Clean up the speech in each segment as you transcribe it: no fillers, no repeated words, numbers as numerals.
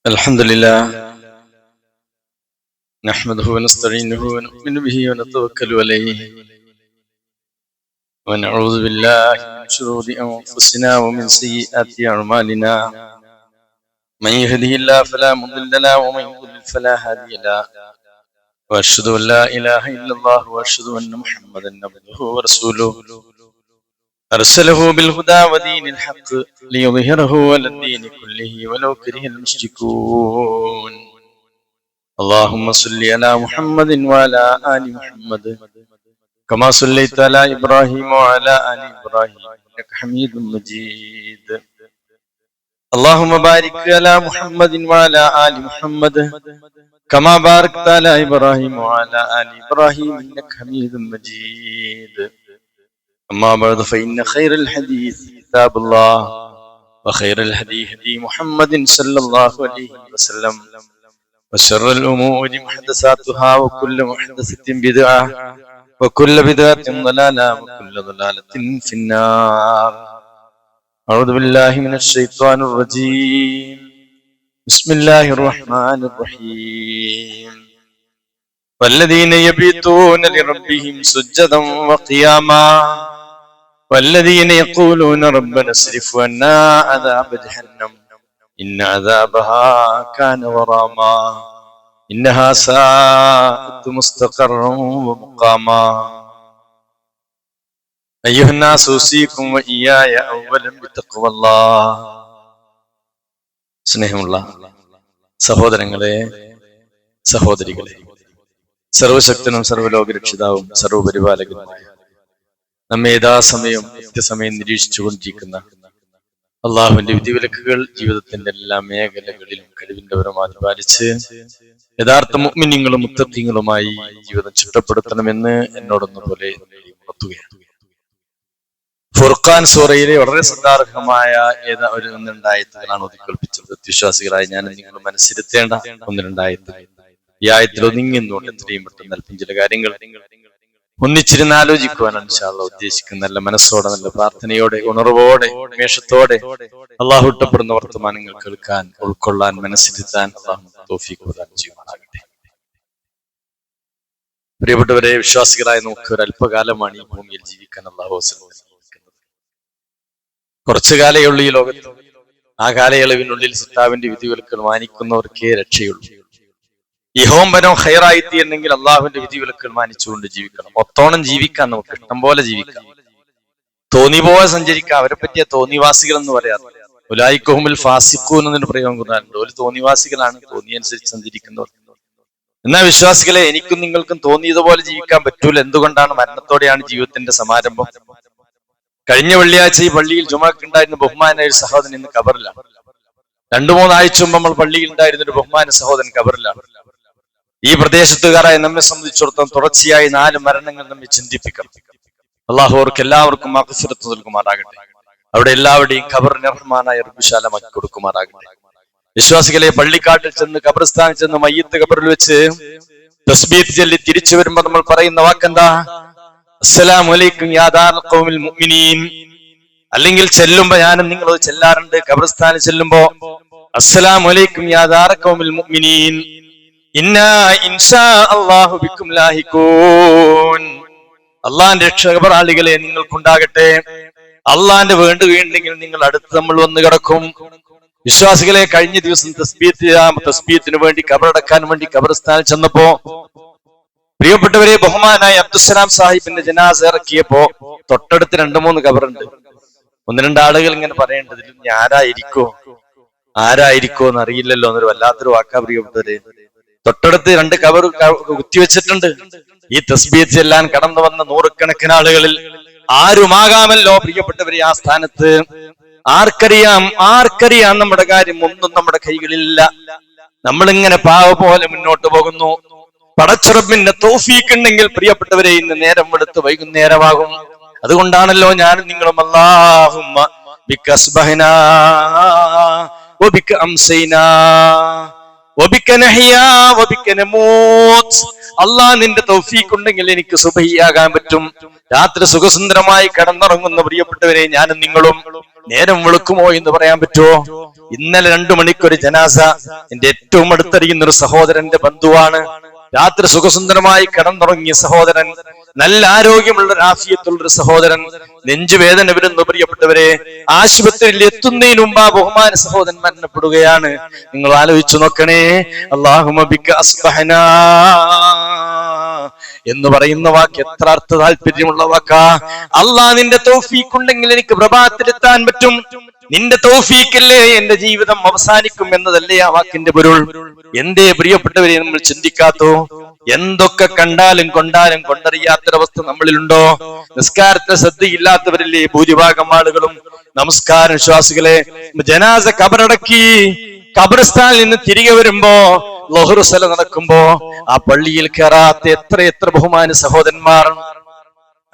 الحمد لله نحمده ونستعينه ونؤمن به ونتوكل عليه ونعوذ بالله من شرور أنفسنا ومن سيئات أعمالنا من يهده الله فلا مضل له ومن يضلل فلا هادي له وأشهد أن لا إله إلا الله وأشهد أن محمدا عبده ورسوله أرسله بالهدى ودين الحق ليظهره على الدين كله ولو كره المشركون اللهم صل على محمد وعلى آل محمد كما صليت على إبراهيم وعلى آل إبراهيم إنك حميد مجيد اللهم بارك على محمد وعلى آل محمد كما باركت على إبراهيم وعلى آل إبراهيم إنك حميد مجيد أما بعد فإن خير الحديث كتاب الله وخير الهدي هدي محمد صلى الله عليه وسلم وشر الأمور محدثاتها وكل محدثة بدعة وكل بدعة ضلالة وكل ضلالة في النار. أعوذ بالله من الشيطان الرجيم. بسم الله الرحمن الرحيم. والذين يبيتون لربهم سجدا وقياما والذين يقولون ربنا اصرف عنا عذاب جهنم إن عذابها كان غراما إنها ساءت مستقرا ومقاما أيها الناس أوصيكم وإياي أولا بتقوى الله. സ്നേഹമുള്ള സഹോദരങ്ങളെ, സഹോദരികളെ, സർവശക്തനും സർവ്വലോകരക്ഷിതാവും സർവ്വപരിപാലകനുമായ നമ്മെ യഥാസമയം കൃത്യസമയം നിരീക്ഷിച്ചുകൊണ്ടിരിക്കുന്ന അള്ളാഹുവിന്റെ വിധിവിലക്കുകൾ ജീവിതത്തിന്റെ എല്ലാ മേഖലകളിലും കഴിവിന്റെ പരമാവധി പാലിച്ച് യഥാർത്ഥ മുഅ്മിനീങ്ങളും മുത്തഖീങ്ങളുമായി ജീവിതം ചിട്ടപ്പെടുത്തണമെന്ന് എന്നോടൊന്നുപോലെ ഉണർത്തുകയാണ്. ഫുർഖാൻ സൂറയിലെ വളരെ ശ്രദ്ധാർഹമായ ഒരു ഒന്നിരണ്ടായത്തുകളാണ് ഒതുക്കിൽപ്പിച്ചത്. വിശ്വാസികളായി ഞാൻ നിങ്ങൾ മനസ്സിരുത്തേണ്ട ഒന്നിരണ്ടായത്തുകൾ. ഈ ആയത്തിൽ ഒതുങ്ങിന്നുകൊണ്ട് എത്രയും പെട്ടെന്ന് അല്പം ചില കാര്യങ്ങൾ ഒന്നിച്ചിരുന്ന് ആലോചിക്കുവാനാണ് ഇൻഷാ അല്ലാഹ് ഉദ്ദേശിക്കുന്ന. നല്ല മനസ്സോടെ, നല്ല പ്രാർത്ഥനയോടെ, ഉണർവോടെ, ഉന്മേഷത്തോടെ അള്ളാഹു ഇഷ്ടപ്പെടുന്ന വർത്തമാനങ്ങൾ കേൾക്കാൻ, ഉൾക്കൊള്ളാൻ, മനസ്സിരുത്താൻ അള്ളാഹു തൗഫീഖ് പ്രദാനം ചെയ്യുമാറാകട്ടെ. പ്രിയപ്പെട്ടവരെ, വിശ്വാസികളായ നമുക്ക് ഒരു അല്പകാലമാണ് ഈ ഭൂമിയിൽ ജീവിക്കാൻ അള്ളാഹു അവസരം. കുറച്ചു കാലയുള്ള ഈ ലോകത്ത്, ആ കാലയളവിനുള്ളിൽ സിത്താവിന്റെ വിധിവിലക്കുകൾ മാനിക്കുന്നവർക്കേ രക്ഷയുള്ളൂ. ഇഹോംബനം ഹൈറായി തീരണമെങ്കിൽ അള്ളാഹുവിന്റെ വിധിവിലക്കുകൾ മാനിച്ചുകൊണ്ട് ജീവിക്കണം. ഒത്തോണം ജീവിക്കാൻ നമുക്ക് ഇഷ്ടം പോലെ ജീവിക്കാം, തോന്നി പോലെ സഞ്ചരിക്കാം. അവരെ പറ്റിയ തോന്നിവാസികൾ എന്ന് പറയാറ്. ഉലായിക്കഹുമുൽ ഫാസിഖൂൻ എന്നൊരു പ്രയോഗം കൂടാറുണ്ട്. ഒരു തോന്നിവാസികളാണ്, തോന്നിയനുസരിച്ച് സഞ്ചരിക്കുന്നവർ. എന്നാൽ വിശ്വാസികളെ, എനിക്കും നിങ്ങൾക്കും തോന്നിയതുപോലെ ജീവിക്കാൻ പറ്റൂല. എന്തുകൊണ്ടാണ്? മരണത്തോടെയാണ് ജീവിതത്തിന്റെ സമാരംഭം. കഴിഞ്ഞ വെള്ളിയാഴ്ച ഈ പള്ളിയിൽ ജുമാക്കുണ്ടായിരുന്ന ബഹുമാനായ ഒരു സഹോദരൻ ഇന്ന് ഖബറിലാണ്. 2-3 ആഴ്ച മുമ്പ് നമ്മൾ പള്ളിയിൽ ഉണ്ടായിരുന്ന ഒരു ബഹുമാന സഹോദരൻ ഖബറിലാണ്. ഈ പ്രദേശത്തുകാരായ നമ്മെ സംബന്ധിച്ചിടത്തോളം തുടർച്ചയായി 4 മരണങ്ങൾ നമ്മെ ചിന്തിപ്പിക്കണം. അള്ളാഹു അവർക്ക് എല്ലാവർക്കും മഗ്ഫിറത്ത് നൽകുമാറാകട്ടെ. അവിടെ എല്ലാവരുടെയും ഖബറിനെ റഹ്മാനായ റബ്ബ് വിശാലമാക്കി കൊടുക്കുമാറാകട്ടെ. വിശ്വാസികളെ, പള്ളിക്കാട്ടിൽ ചെന്ന്, ഖബർസ്ഥാനിൽ ചെന്ന്, മയ്യിത്ത് ഖബറിൽ വെച്ച് തസ്ബീഹ് ചൊല്ലി തിരിച്ചു വരുമ്പോ നമ്മൾ പറയുന്ന വാക്കെന്താ? അസ്സലാമു അലൈക്കും യാ ദാറൽ ഖൗമിൽ മുഅ്മിനീൻ. അല്ലെങ്കിൽ ചെല്ലുമ്പോ ഞാനും നിങ്ങളത് ചെല്ലാറുണ്ട്. ഖബർസ്ഥാനിൽ ചെല്ലുമ്പോ അസ്സലാമു അലൈക്കും യാ ദാറൽ ഖൗമിൽ മുഅ്മിനീൻ ഇന്നാ ഇൻഷാ അല്ലാഹു ബിക്കും ലാഹിഖൂൻ. അള്ളാന്റെ രക്ഷകബറാളികളെ നിങ്ങൾക്കുണ്ടാകട്ടെ. അള്ളാന്റെ വേണ്ടുകയുണ്ടെങ്കിൽ നിങ്ങൾ അടുത്ത് നമ്മൾ വന്ന് കിടക്കും. വിശ്വാസികളെ, കഴിഞ്ഞ ദിവസം തസ്ബീഹത്തിന് വേണ്ടി ഖബറടക്കാൻ വേണ്ടി ഖബർസ്ഥാനിൽ ചെന്നപ്പോ പ്രിയപ്പെട്ടവരെ, ബഹുമാനായ അബ്ദുസ്സലാം സാഹിബിന്റെ ജനാസ ഇറക്കിയപ്പോ തൊട്ടടുത്ത് 2-3 ഖബറുണ്ട്. 1-2 ആളുകൾ ഇങ്ങനെ പറയേണ്ടത്, ഇനി ആരായിരിക്കോ എന്നറിയില്ലല്ലോ എന്നൊരു വല്ലാത്തൊരു വാക്കാ. പ്രിയപ്പെട്ടവരെ, തൊട്ടടുത്ത് 2 ഖബർ കുത്തിവെച്ചിട്ടുണ്ട്. ഈ തസ്ബീഹ് ചെല്ലാൻ കടന്നു വന്ന നൂറുകണക്കിന് ആളുകളിൽ ആരുമാകാമല്ലോ പ്രിയപ്പെട്ടവരെ ആ സ്ഥാനത്ത്. ആർക്കറിയാം നമ്മുടെ കാര്യം ഒന്നും നമ്മുടെ കൈകളിലില്ല. നമ്മളിങ്ങനെ പാവ പോലെ മുന്നോട്ട് പോകുന്നു. പടച്ചുറപ്പിന്റെ തൗഫീഖ് ഉണ്ടെങ്കിൽ പ്രിയപ്പെട്ടവരെ, ഇന്ന് നേരം വെളുത്ത് വൈകുന്നേരമാകും. അതുകൊണ്ടാണല്ലോ ഞാനും നിങ്ങളും അല്ലാഹുമ്മ ബിക അസ്ബഹനാ വബിക അംസൈനാ അള്ളാഹ് നിന്റെ തൗഫീഖ് ഉണ്ടെങ്കിൽ എനിക്ക് സുബഹിയാകാൻ പറ്റും. രാത്രി സുഖസുന്ദരമായി കിടന്നുറങ്ങുന്ന പ്രിയപ്പെട്ടവരെ, ഞാനും നിങ്ങളും നേരം വെളുക്കുമോ എന്ന് പറയാൻ പറ്റുമോ? ഇന്നലെ 2 മണിക്കൊരു ജനാസ, എന്റെ ഏറ്റവും അടുത്തറിയുന്ന ഒരു സഹോദരന്റെ ബന്ധുവാണ്. രാത്രി സുഖസുന്ദരമായി കിടന്നുറങ്ങിയ സഹോദരൻ, നല്ല ആരോഗ്യമുള്ള ആഫിയത്തുള്ള ഒരു സഹോദരൻ, നെഞ്ചുവേദന വരുന്ന പ്രിയപ്പെട്ടവരെ, ആശുപത്രിയിൽ എത്തുന്നതിന് മുമ്പ് ആ ബഹുമാന സഹോദരൻ മരണപ്പെടുകയാണ്. നിങ്ങൾ ആലോചിച്ചു നോക്കണേ. അല്ലാഹുമ്മ ബിക അസ്ബഹനാ എന്ന് പറയുന്ന വാക്ക് എത്ര അർത്ഥ താല്പര്യമുള്ള വാക്കാ. അള്ളാഹ് നിന്റെ തൗഫീഖ് ഉണ്ടെങ്കിൽ എനിക്ക് പ്രഭാതത്തിലെത്താൻ പറ്റും. നിന്റെ തൗഫീഖല്ലേ എന്റെ ജീവിതം അവസാനിക്കും എന്നതല്ലേ ആ വാക്കിന്റെ പൊരുൾ. എന്തേ പ്രിയപ്പെട്ടവരെ നമ്മൾ ചിന്തിക്കാത്തോ? എന്തൊക്കെ കണ്ടാലും കൊണ്ടറിയാത്തൊരവസ്ഥ നമ്മളിലുണ്ടോ? നിസ്കാരത്തെ ശ്രദ്ധയില്ലാത്തവരില്ലേ ഭൂരിഭാഗം ആളുകളും. നമസ്കാരം വിശ്വാസികളെ, ജനാസ കബറടക്കി ഖബർസ്ഥാനിൽ നിന്ന് തിരികെ വരുമ്പോ, ളുഹ്ർ സ്വല നടക്കുമ്പോ ആ പള്ളിയിൽ കയറാത്ത എത്ര ബഹുമാന സഹോദരന്മാർ.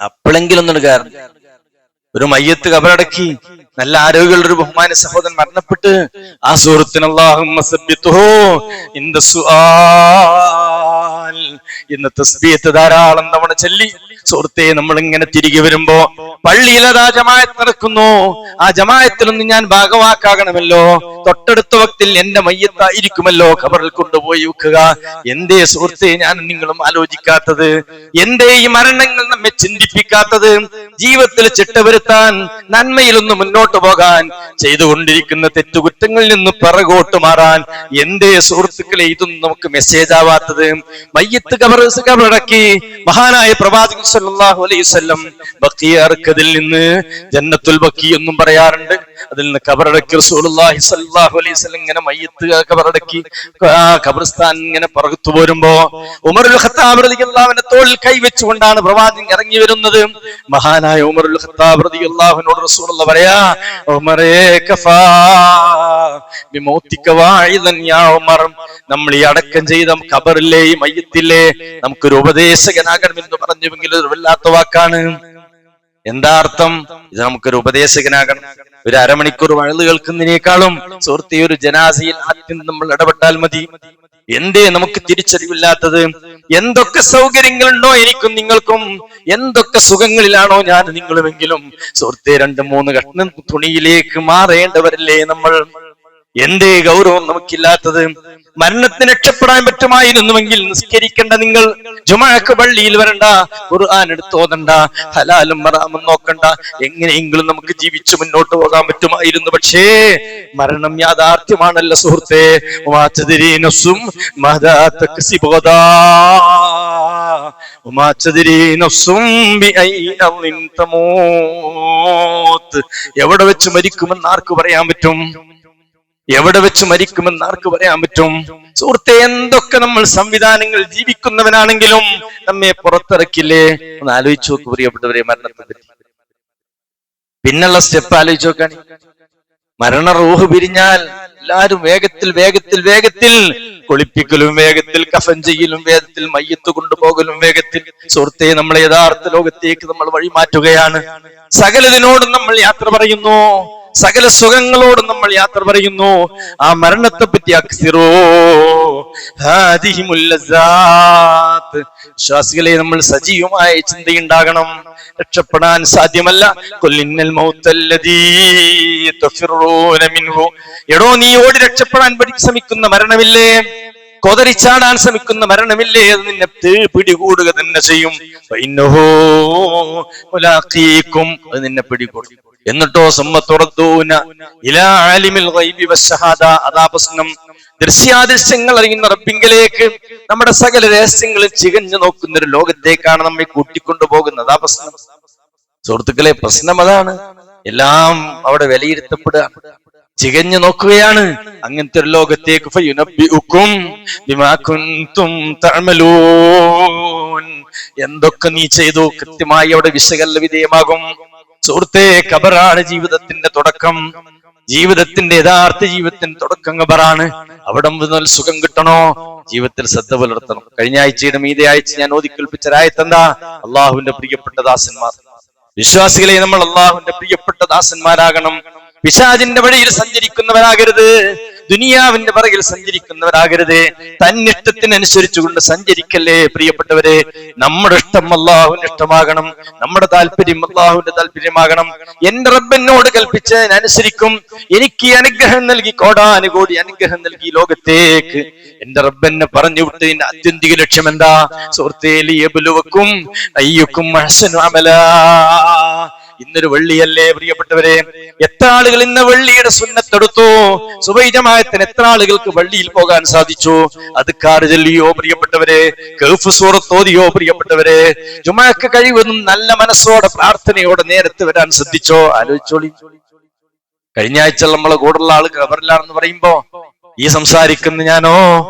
അപ്പോഴെങ്കിലും ഒന്നും കാരണം ഒരു മയ്യത്ത് കബറടക്കി നല്ല ആരോഗ്യമുള്ള ഒരു ബഹുമാന സഹോദരൻ മരണപ്പെട്ട് ആ സുഹൃത്തിന് അല്ലാഹുമ്മ സബ്ബിത്ഹു ഇൻദ സുആൽ ഇന്ന് തസ്ബീഹ് ധാരാളം തവണ ചൊല്ലി സുഹൃത്തെ നമ്മൾ ഇങ്ങനെ തിരികെ വരുമ്പോ പള്ളിയിൽ അതാ ജമാഅത്ത് നടക്കുന്നു. ആ ജമാഅത്തിലൊന്നും ഞാൻ ഭാഗവാക്കാകണമല്ലോ. തൊട്ടടുത്ത വക്തിൽ എന്റെ മയ്യത്തായിരിക്കുമല്ലോ ഖബറിൽ കൊണ്ടുപോയി വെക്കുക. എന്തേ സുഹൃത്തെ ഞാൻ നിങ്ങളും ആലോചിക്കാത്തത്? എന്തേ ഈ മരണങ്ങൾ നമ്മെ ചിന്തിപ്പിക്കാത്തത്? ജീവിതത്തിൽ ചിട്ടവരുത്താൻ, നന്മയിലൊന്ന് മുന്നോട്ട് പോകാൻ, ചെയ്തുകൊണ്ടിരിക്കുന്ന തെറ്റുകുറ്റങ്ങളിൽ നിന്ന് പിറകോട്ട് മാറാൻ എന്തേ സുഹൃത്തുക്കളെ ഇതൊന്നും നമുക്ക് മെസ്സേജ് ആവാത്തത്? മയ്യത്ത് കബറടക്കി മഹാനായ പ്രവാചകൻ സല്ലല്ലാഹു അലൈഹി വസല്ലം ബഖിയർക്കതിൽ നിന്ന് ജന്നത്തുൽ ബഖി എന്നും പറയാറുണ്ട്. അതിൽ നിന്ന് കബറടക്കി റസൂലുള്ളാഹി സ്വല്ലല്ലാഹു അലൈഹി വസല്ലം ഇങ്ങനെ മയ്യത്ത് കബറടക്കി ഖബർസ്ഥാൻ ഇങ്ങനെ പുറത്തു പോരുമ്പോ ഉമറുൽ ഖത്താബ് റളിയല്ലാഹു അൻഹു തോളിൽ കൈവച്ചുകൊണ്ടാണ് പ്രവാചകൻ ഇറങ്ങി വരുന്നത്. മഹാനായ ഉമറുൽ ഖത്താബ് റളിയല്ലാഹു അൻഹു റസൂലുള്ളാഹി പറയാ, ഉമറേ കഫാ ബിമൗതിക വാഇദൻ യാ ഉമർ, നമ്മൾ ഈ അടക്കം ചെയ്ത ഖബറിലെ ഈ മയ്യത്തിലെ നമുക്കൊരു ഉപദേശകനാകണമെന്ന് പറഞ്ഞുവെങ്കിൽ ഒരു വല്ലാത്ത വാക്കാണ്. എന്താ അർത്ഥം? ഇത് നമുക്കൊരു ഉപദേശകനാകണം. ഒരു അരമണിക്കൂർ വഴുത് കേൾക്കുന്നതിനേക്കാളും സുഹൃത്തെ ഒരു ജനാസയിൽ ആദ്യം നമ്മൾ ഇടപെട്ടാൽ മതി. എന്തേ നമുക്ക് തിരിച്ചറിവില്ലാത്തത്? എന്തൊക്കെ സൗകര്യങ്ങളുണ്ടോ എനിക്കും നിങ്ങൾക്കും, എന്തൊക്കെ സുഖങ്ങളിലാണോ ഞാൻ നിങ്ങളുമെങ്കിലും സുഹൃത്തെ 2-3 കഷ്ണം തുണിയിലേക്ക് മാറേണ്ടവരല്ലേ നമ്മൾ? എന്തേ ഗൗരവം നമുക്കില്ലാത്തത്? മരണത്തിന് രക്ഷപ്പെടാൻ പറ്റുമായിരുന്നുവെങ്കിൽ നിസ്കരിക്കേണ്ട നിങ്ങൾ ജുമുഅക്ക് പള്ളിയിൽ വരണ്ട, ഖുർആൻ എടുത്ത് ഓതണ്ട, ഹലാലും ഹറാമും നോക്കണ്ട, എങ്ങനെയെങ്കിലും നമുക്ക് ജീവിച്ചു മുന്നോട്ട് പോകാൻ പറ്റുമായിരുന്നു. പക്ഷേ മരണം യാഥാർത്ഥ്യമാണല്ലോ സുഹൃത്തെ. എവിടെ വെച്ച് മരിക്കുമെന്ന് ആർക്ക് പറയാൻ പറ്റും? എവിടെ വെച്ച് മരിക്കുമെന്ന് ആർക്ക് പറയാൻ പറ്റും? സുഹൃത്തെ, എന്തൊക്കെ നമ്മൾ സംവിധാനങ്ങൾ ജീവിക്കുന്നവനാണെങ്കിലും നമ്മെ പുറത്തിറക്കില്ലേ? ഒന്ന് ആലോചിച്ച് നോക്ക് പ്രിയപ്പെട്ടവരെ, മരണത്തെ പറ്റി. പിന്നുള്ള സ്റ്റെപ്പ് ആലോചിച്ച് നോക്കാൻ. മരണ റൂഹ് പിരിഞ്ഞാൽ എല്ലാരും വേഗത്തിൽ കുളിപ്പിക്കലും വേഗത്തിൽ, കഫൻ ചെയ്യലും വേഗത്തിൽ, മയ്യത്ത് കൊണ്ടുപോകലും വേഗത്തിൽ. സുഹൃത്തെ, നമ്മളെ യഥാർത്ഥ ലോകത്തേക്ക് നമ്മൾ വഴിമാറ്റുകയാണ്. സകലതിനോടും നമ്മൾ യാത്ര പറയുന്നു, സകല സുഖങ്ങളോടും നമ്മൾ യാത്ര പറയുന്നു. ആ മരണത്തെ പറ്റി വിശ്വാസികളെ നമ്മൾ സജീവമായ ചിന്തയുണ്ടാകണം. രക്ഷപ്പെടാൻ സാധ്യമല്ല. എടോ, നീ ഓടി രക്ഷപ്പെടാൻ ശ്രമിക്കുന്ന മരണമില്ലേ, കൊതറിച്ചാടാൻ ശ്രമിക്കുന്ന മരണമില്ലേ, അത് നിന്നെ പിടികൂടുക തന്നെ ചെയ്യും. അത് നിന്നെ പിടികൂടും. എന്നിട്ടോ അതാ പ്രശ്നം. ദൃശ്യാദൃശ്യങ്ങൾ അറിയുന്ന റബ്ബിങ്കലേക്ക്, നമ്മുടെ സകല രഹസ്യങ്ങളിൽ ചികഞ്ഞു നോക്കുന്ന ഒരു ലോകത്തേക്കാണ് നമ്മെ കൂട്ടിക്കൊണ്ടുപോകുന്നത്. അതാ പ്രശ്നം സുഹൃത്തുക്കളെ. പ്രശ്നം അതാണ്. എല്ലാം അവിടെ വിലയിരുത്തപ്പെടുക, ചികഞ്ഞു നോക്കുകയാണ്. അങ്ങനത്തെ ഒരു ലോകത്തേക്ക് എന്തൊക്കെ നീ ചെയ്തു കൃത്യമായി അവിടെ വിശകലന വിധേയമാകും. സുഹൃത്തെ, ഖബറാണ് ജീവിതത്തിന്റെ തുടക്കം. ജീവിതത്തിന്റെ യഥാർത്ഥ ജീവിതത്തിന്റെ തുടക്കം ഖബറാണ്. അവിടെ മുതൽ സുഖം കിട്ടണോ? ജീവിതത്തിൽ ശ്രദ്ധ പുലർത്തണം. കഴിഞ്ഞ ആഴ്ചയുടെ മീതെ ആഴ്ച ഞാൻ ഓതിക്കേൽപ്പിച്ച രായത്തെന്താ? അള്ളാഹുവിന്റെ പ്രിയപ്പെട്ട ദാസന്മാർ. വിശ്വാസികളെ, നമ്മൾ അള്ളാഹുവിന്റെ പ്രിയപ്പെട്ട ദാസന്മാരാകണം. പിശാചിന്റെ വഴിയിൽ സഞ്ചരിക്കുന്നവരാകരുത്. ദുനിയാവിന്റെ പിറകിൽ സഞ്ചരിക്കുന്നവരാകരുതേ. തന്നിഷ്ടത്തിനനുസരിച്ചുകൊണ്ട് സഞ്ചരിക്കല്ലേ പ്രിയപ്പെട്ടവരെ. നമ്മുടെ ഇഷ്ടം അല്ലാഹുവിന്റെ ഇഷ്ടമാകണം, നമ്മുടെ താല്പര്യം അല്ലാഹുവിന്റെ താല്പര്യമാകണം. എന്റെ റബ്ബിനോട് കൽപ്പിച്ചതിനനുസരിക്കും. എനിക്ക് അനുഗ്രഹം നൽകി, കോടാനുകോടി അനുഗ്രഹം നൽകി ലോകത്തേക്ക് എന്റെ റബ്ബെന്നെ പറഞ്ഞു വിട്ടതിന്റെ ആത്യന്തിക ലക്ഷ്യം എന്താ സുഹൃത്തേ? ലിയബ്ലുവക്കും അയ്യുക്കും അഹ്സനു അമലാ. ഇന്നൊരു വെള്ളിയല്ലേ പ്രിയപ്പെട്ടവരെ? എത്ര ആളുകൾ ഇന്ന് വെള്ളിയുടെ സുന്നത്തെടുത്തു? സുബഹി ജമാഅത്തിന് എത്ര ആളുകൾക്ക് പള്ളിയിൽ പോകാൻ സാധിച്ചു? അദ്കാർ ചൊല്ലിയോ പ്രിയപ്പെട്ടവരെ? കഹ്ഫ് സൂറത്ത് ഓതിയോ പ്രിയപ്പെട്ടവരെ? ജുമുഅക്ക് കഴിവതും നല്ല മനസ്സോടെ പ്രാർത്ഥനയോടെ നേരത്തെ വരാൻ ശ്രദ്ധിച്ചോ? ആലോചിച്ചോളി. കഴിഞ്ഞ ആഴ്ച നമ്മളെ കൂടുള്ള ആള് ഖബറിലാണെന്ന് പറയുമ്പോ ഈ സംസാരിക്കുന്ന ഞാനോ,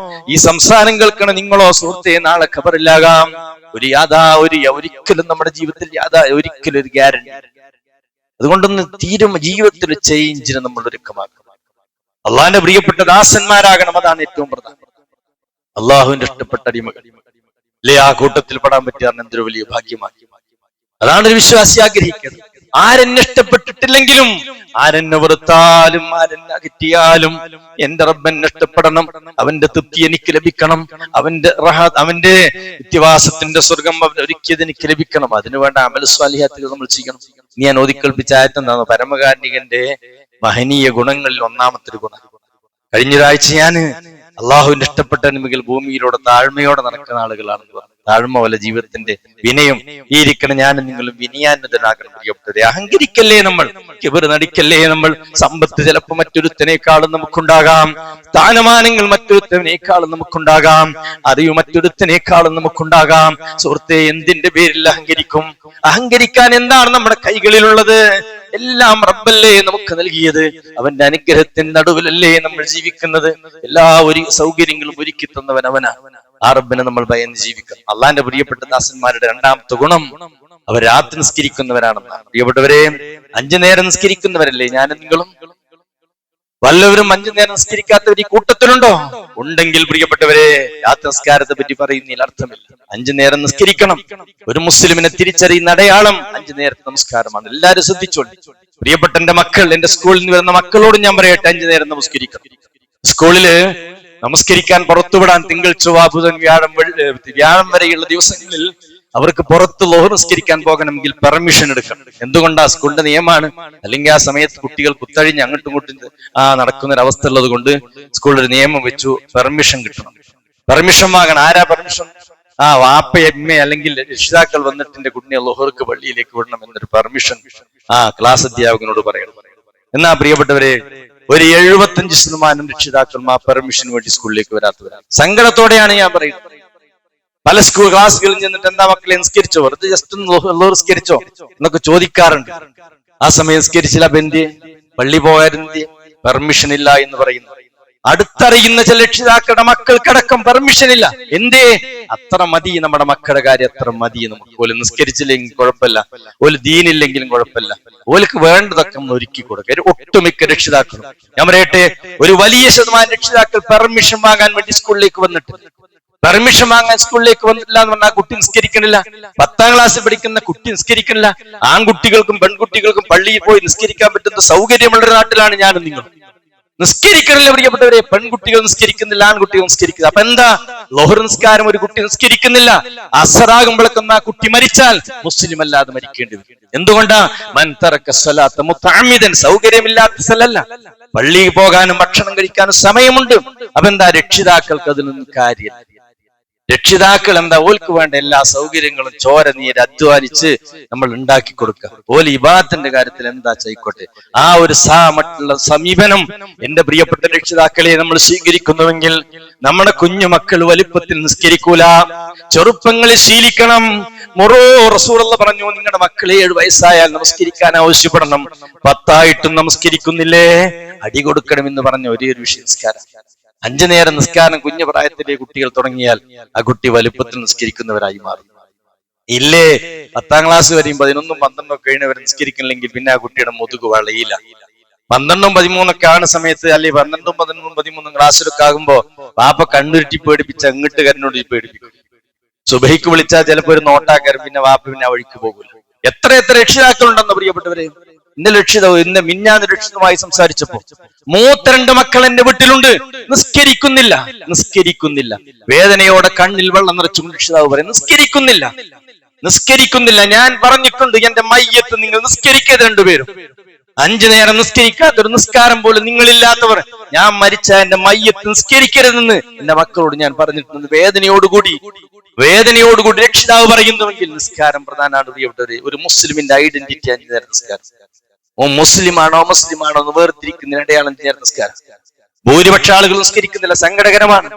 ഈ സംസാരം കേൾക്കണ നിങ്ങളോ സുഹൃത്തെ, നാളെ ഖബറിലാകാം. ഒരിക്കലും നമ്മുടെ ജീവിതത്തിൽ ഒരിക്കലും ഒരു ഗ്യാരണ്ടി. അതുകൊണ്ടൊന്ന് ജീവിതത്തിൽ ചേഞ്ചിന് നമ്മൾ ഒരുക്കമാക്കണം. അള്ളാഹിന്റെ പ്രിയപ്പെട്ട ദാസന്മാരാകണം, അതാണ് ഏറ്റവും പ്രധാനം. അള്ളാഹുവിന്റെ ഇഷ്ടപ്പെട്ട അടിമകൾ അല്ലേ, ആ കൂട്ടത്തിൽ പെടാൻ പറ്റിയാണ് എന്തൊരു വലിയ ഭാഗ്യമാക്കി. അതാണ് ഒരു വിശ്വാസി ആഗ്രഹിക്കുന്നത്. ആരെന്നെ ഇഷ്ടപ്പെട്ടിട്ടില്ലെങ്കിലും, ആരെന്നെ വെറുത്താലും, ആരെന്നെ അകറ്റിയാലും എന്റെ റബ്ബെന്നെ ഇഷ്ടപ്പെടണം. അവന്റെ തൃപ്തി എനിക്ക് ലഭിക്കണം. അവന്റെ നിത്യവാസത്തിന്റെ സ്വർഗം ഒരുക്കിയത് എനിക്ക് ലഭിക്കണം. അതിനുവേണ്ട അമൽ സ്വാലിഹാത്തുകൾ നമ്മൾ ചെയ്യണം. ഞാൻ ഓതിക്കൽപ്പിച്ച ആയത്തെന്താണ്? പരമകാരുണികന്റെ മഹനീയ ഗുണങ്ങളിൽ ഒന്നാമത്തെ ഒരു ഗുണം. കഴിഞ്ഞൊരാഴ്ച ഞാന് അള്ളാഹുവിന്റെ ഇഷ്ടപ്പെട്ട അടിമകൾ ഭൂമിയിലൂടെ താഴ്മയോടെ നടക്കുന്ന ആളുകളാണെന്ന് പറഞ്ഞു. താഴ്മ പോലെ ജീവിതത്തിന്റെ വിനയം. ഈ ഇരിക്കണം ഞാനും നിങ്ങളും വിനയാന്വിതനാകണം പ്രിയപ്പെട്ടവരെ. അഹങ്കരിക്കല്ലേ നമ്മൾ, കിബർ നടിക്കല്ലേ നമ്മൾ. സമ്പത്ത് ചിലപ്പോൾ മറ്റൊരുത്തനേക്കാളും നമുക്കുണ്ടാകാം, സ്ഥാനമാനങ്ങൾ മറ്റൊരുത്തനേക്കാളും നമുക്കുണ്ടാകാം, അറിവ് മറ്റൊരുത്തനേക്കാളും നമുക്കുണ്ടാകാം. സുഹൃത്തെ, എന്തിന്റെ പേരിൽ അഹങ്കരിക്കും? അഹങ്കരിക്കാൻ എന്താണ് നമ്മുടെ കൈകളിലുള്ളത്? എല്ലാം റബ്ബല്ലേ നമുക്ക് നൽകിയത്. അവന്റെ അനുഗ്രഹത്തിന്റെ നടുവിലല്ലേ നമ്മൾ ജീവിക്കുന്നത്. എല്ലാ സൗകര്യങ്ങളും ഒരുക്കി തന്നവൻ അവനാ. ആ റബ്ബിനെ നമ്മൾ ഭയന്ന് ജീവിക്കണം. അള്ളാന്റെ പ്രിയപ്പെട്ട ദാസന്മാരുടെ രണ്ടാമത്തെ ഗുണം, അവർ രാത്രി നിസ്കരിക്കുന്നവരാണെന്നാണ്. പ്രിയപ്പെട്ടവരെ, 5 നേരം നിസ്കരിക്കുന്നവരല്ലേ ഞാനും നിങ്ങളും? വല്ലവരും 5 നേരം നിസ്കരിക്കാത്തവർ ഈ കൂട്ടത്തിലുണ്ടോ? ഉണ്ടെങ്കിൽ പ്രിയപ്പെട്ടവരെ, രാത്രി നിസ്കാരത്തെ പറ്റി പറയുന്നതിൽ അർത്ഥമില്ല. 5 നേരം നിസ്കരിക്കണം. ഒരു മുസ്ലിമിനെ തിരിച്ചറിയുന്ന അടയാളം 5 നേരത്തെ നമസ്കാരമാണ്. എല്ലാവരും ശ്രദ്ധിച്ചോളൂ. പ്രിയപ്പെട്ട എന്റെ മക്കൾ, എന്റെ സ്കൂളിൽ നിന്ന് വരുന്ന മക്കളോട് ഞാൻ പറയട്ടെ, 5 നേരം നമസ്കരിക്കണം. സ്കൂളില് നമസ്കരിക്കാൻ പുറത്തുവിടാൻ തിങ്കൾ ചൊവ്വ ബുധൻ വ്യാഴം വരെയുള്ള ദിവസങ്ങളിൽ അവർക്ക് പുറത്ത് ലോഹർ നിസ്കരിക്കാൻ പോകണമെങ്കിൽ പെർമിഷൻ എടുക്കണം. എന്തുകൊണ്ടാ? സ്കൂളിന്റെ നിയമമാണ്. അല്ലെങ്കിൽ ആ സമയത്ത് കുട്ടികൾ കുത്തഴിഞ്ഞ് അങ്ങോട്ടും ഇങ്ങോട്ടും നടക്കുന്ന ഒരു അവസ്ഥ ഉള്ളത് കൊണ്ട് സ്കൂളിൽ ഒരു നിയമം വെച്ചു, പെർമിഷൻ കിട്ടണം. പെർമിഷൻ വാങ്ങണം. ആരാ പെർമിഷൻ? വാപ്പ, എമ്മ അല്ലെങ്കിൽ രക്ഷിതാക്കൾ വന്നിട്ട് എന്റെ കുട്ടിയെ ലോഹർക്ക് പള്ളിയിലേക്ക് വിടണം എന്നൊരു പെർമിഷൻ ക്ലാസ് അധ്യാപകനോട് പറയണം. എന്നാ പ്രിയപ്പെട്ടവരെ, ഒരു 75% രക്ഷിതാക്കളും ആ പെർമിഷന് വേണ്ടി സ്കൂളിലേക്ക് വരാത്തവരാണ്. സങ്കടത്തോടെയാണ് ഞാൻ പറയുന്നത്. പല സ്കൂൾ ക്ലാസ്സുകളിൽ ചെന്നിട്ട് എന്താ മക്കളെ നിസ്കരിച്ചോ, വെറുതെ ജസ്റ്റ് നിസ്കരിച്ചോ എന്നൊക്കെ ചോദിക്കാറുണ്ട്. ആ സമയം നിസ്കരിച്ചില്ല, ബെന്തി പള്ളി പോയാരെന്തി പെർമിഷൻ ഇല്ല എന്ന് പറയുന്നു. അടുത്തറിയുന്ന ചില രക്ഷിതാക്കളുടെ മക്കൾക്കടക്കം പെർമിഷൻ ഇല്ല. എന്തേ? അത്ര മതി നമ്മുടെ മക്കളുടെ കാര്യം, അത്ര മതി നമുക്ക്. ഓല് നിസ്കരിച്ചില്ലെങ്കിൽ കുഴപ്പമില്ല, ഓല് ദീനില്ലെങ്കിലും കുഴപ്പമില്ല, ഓർക്ക് വേണ്ടതൊക്കെ ഒന്ന് ഒരുക്കി കൊടുക്കുക. ഒട്ടുമിക്ക രക്ഷിതാക്കളും, ഞാൻ പറയട്ടെ, ഒരു വലിയ ശതമാനം രക്ഷിതാക്കൾ പെർമിഷൻ വാങ്ങാൻ വേണ്ടി സ്കൂളിലേക്ക് വന്നിട്ട്, പെർമിഷൻ വാങ്ങാൻ സ്കൂളിലേക്ക് വന്നിട്ടില്ല എന്ന് പറഞ്ഞാൽ കുട്ടി നിസ്കരിക്കണില്ല. 10ാം ക്ലാസ്സിൽ പഠിക്കുന്ന കുട്ടി നിസ്കരിക്കണില്ല. ആൺകുട്ടികൾക്കും പെൺകുട്ടികൾക്കും പള്ളിയിൽ പോയി നിസ്കരിക്കാൻ പറ്റുന്ന സൗകര്യമുള്ള ഒരു നാട്ടിലാണ് ഞാനും നിങ്ങളും. നിസ്കരിക്കണില്ല പ്രിയപ്പെട്ടവരെ. പെൺകുട്ടികൾ നിസ്കരിക്കുന്നില്ല, ആൺകുട്ടികൾ നിസ്കരിക്കുക. അപ്പൊ എന്താ? ലോഹർ നിസ്കാരം ഒരു കുട്ടി നിസ്കരിക്കുന്നില്ല. അസറാകുമ്പോഴേക്കൊന്ന് ആ കുട്ടി മരിച്ചാൽ മുസ്ലിം അല്ലാതെ മരിക്കേണ്ടി വരും. എന്തുകൊണ്ടാ? മൻ തറക സ്വലാത്ത മുതഅമ്മിദൻ. സൗകര്യമില്ലാത്ത സ്ഥലമല്ല, പള്ളിയിൽ പോകാനും ഭക്ഷണം കഴിക്കാനും സമയമുണ്ട്. അപ്പൊ എന്താ? രക്ഷിതാക്കൾക്ക് അതിനൊന്നും കാര്യമില്ല. രക്ഷിതാക്കൾ എന്താ? ഓൽക്ക് വേണ്ട എല്ലാ സൗകര്യങ്ങളും ചോര നീര് അധ്വാനിച്ച് നമ്മൾ ഉണ്ടാക്കി കൊടുക്കുക. ഓല് ഇബാദത്തിന്റെ കാര്യത്തിൽ എന്താ ചെയ്യിക്കോട്ടെ. ആ ഒരു മറ്റുള്ള സമീപനം എന്റെ പ്രിയപ്പെട്ട രക്ഷിതാക്കളെ നമ്മൾ സ്വീകരിക്കുന്നുവെങ്കിൽ നമ്മുടെ കുഞ്ഞു മക്കൾ വലിപ്പത്തിൽ നിസ്കരിക്കൂല. ചെറുപ്പങ്ങളിൽ ശീലിക്കണം. റസൂലുള്ള പറഞ്ഞു, നിങ്ങളുടെ മക്കളെ 7 വയസ്സായാൽ നമസ്കരിക്കാൻ ആവശ്യപ്പെടണം. 10 ആയിട്ടും നമസ്കരിക്കുന്നില്ലേ, അടി കൊടുക്കണം എന്ന് പറഞ്ഞ ഒരേ ഒരു വിഷയം നിസ്കാരം. 5 നേരം നിസ്കാരം കുഞ്ഞു പ്രായത്തിലെ കുട്ടികൾ തുടങ്ങിയാൽ ആ കുട്ടി വലുപ്പത്തിൽ നിസ്കരിക്കുന്നവരായി മാറും. ഇല്ലേ, 10ാം ക്ലാസ് വരെയും 11ഉം 12ഉം ഒക്കെ കഴിഞ്ഞവർ നിസ്കരിക്കുന്നില്ലെങ്കിൽ പിന്നെ ആ കുട്ടിയുടെ മുതുക് വളയില്ല. 12ഉം 13ഒക്കെ ആണ് സമയത്ത്, അല്ലെങ്കിൽ 12ഉം 11ഉം 13ഉം ക്ലാസ്സിലൊക്കെ ആകുമ്പോ പാപ്പ കണ്ണുരുട്ടി പേടിപ്പിച്ച് അങ്ങോട്ട് കരനോട് പേടിപ്പിക്കും. സുബഹിക്ക് വിളിച്ചാൽ ചിലപ്പോ ഒരു നോട്ടാക്കാരും, പിന്നെ വാപ്പ പിന്നെ ആ വഴിക്ക് പോകൂല. എത്ര രക്ഷിതാക്കളുണ്ടെന്ന് പ്രിയപ്പെട്ടവരെ. ഇന്നലെ രക്ഷിതാവ് ഇന്ന് മിഞ്ഞാന്ന് രക്ഷിതമായി സംസാരിച്ചപ്പോ മൂത്ത 2 മക്കൾ എന്റെ വീട്ടിലുണ്ട്, നിസ്കരിക്കുന്നില്ല. വേദനയോടെ കണ്ണിൽ വെള്ളം നിറച്ചു രക്ഷിതാവ് പറയും നിസ്കരിക്കുന്നില്ല. ഞാൻ പറഞ്ഞിട്ടുണ്ട് എന്റെ മയ്യത്ത് നിങ്ങൾ നിസ്കരിക്കരുത്, 2 പേരും 5 നേരം നിസ്കരിക്കാത്തൊരു നിസ്കാരം പോലും നിങ്ങളില്ലാത്തവർ, ഞാൻ മരിച്ച എന്റെ മയ്യത്ത് നിസ്കരിക്കരുതെന്ന് എന്റെ മക്കളോട് ഞാൻ പറഞ്ഞിട്ടുണ്ട്. വേദനയോടുകൂടി രക്ഷിതാവ് പറയുന്നുവെങ്കിൽ നിസ്കാരം പ്രധാനമാണ് പ്രിയപ്പെട്ടവരെ. ഒരു മുസ്ലിമിന്റെ ഐഡന്റിറ്റി 5 നേരം നിസ്കാരം. മുസ്ലിമാണോ എന്ന് വേർതിരിക്കുന്നതിനിടെയാണ് 5 നേരം നിസ്കാരം. ഭൂരിപക്ഷ ആളുകൾ നിസ്കരിക്കുന്നില്ല, സങ്കടകരമാണ്.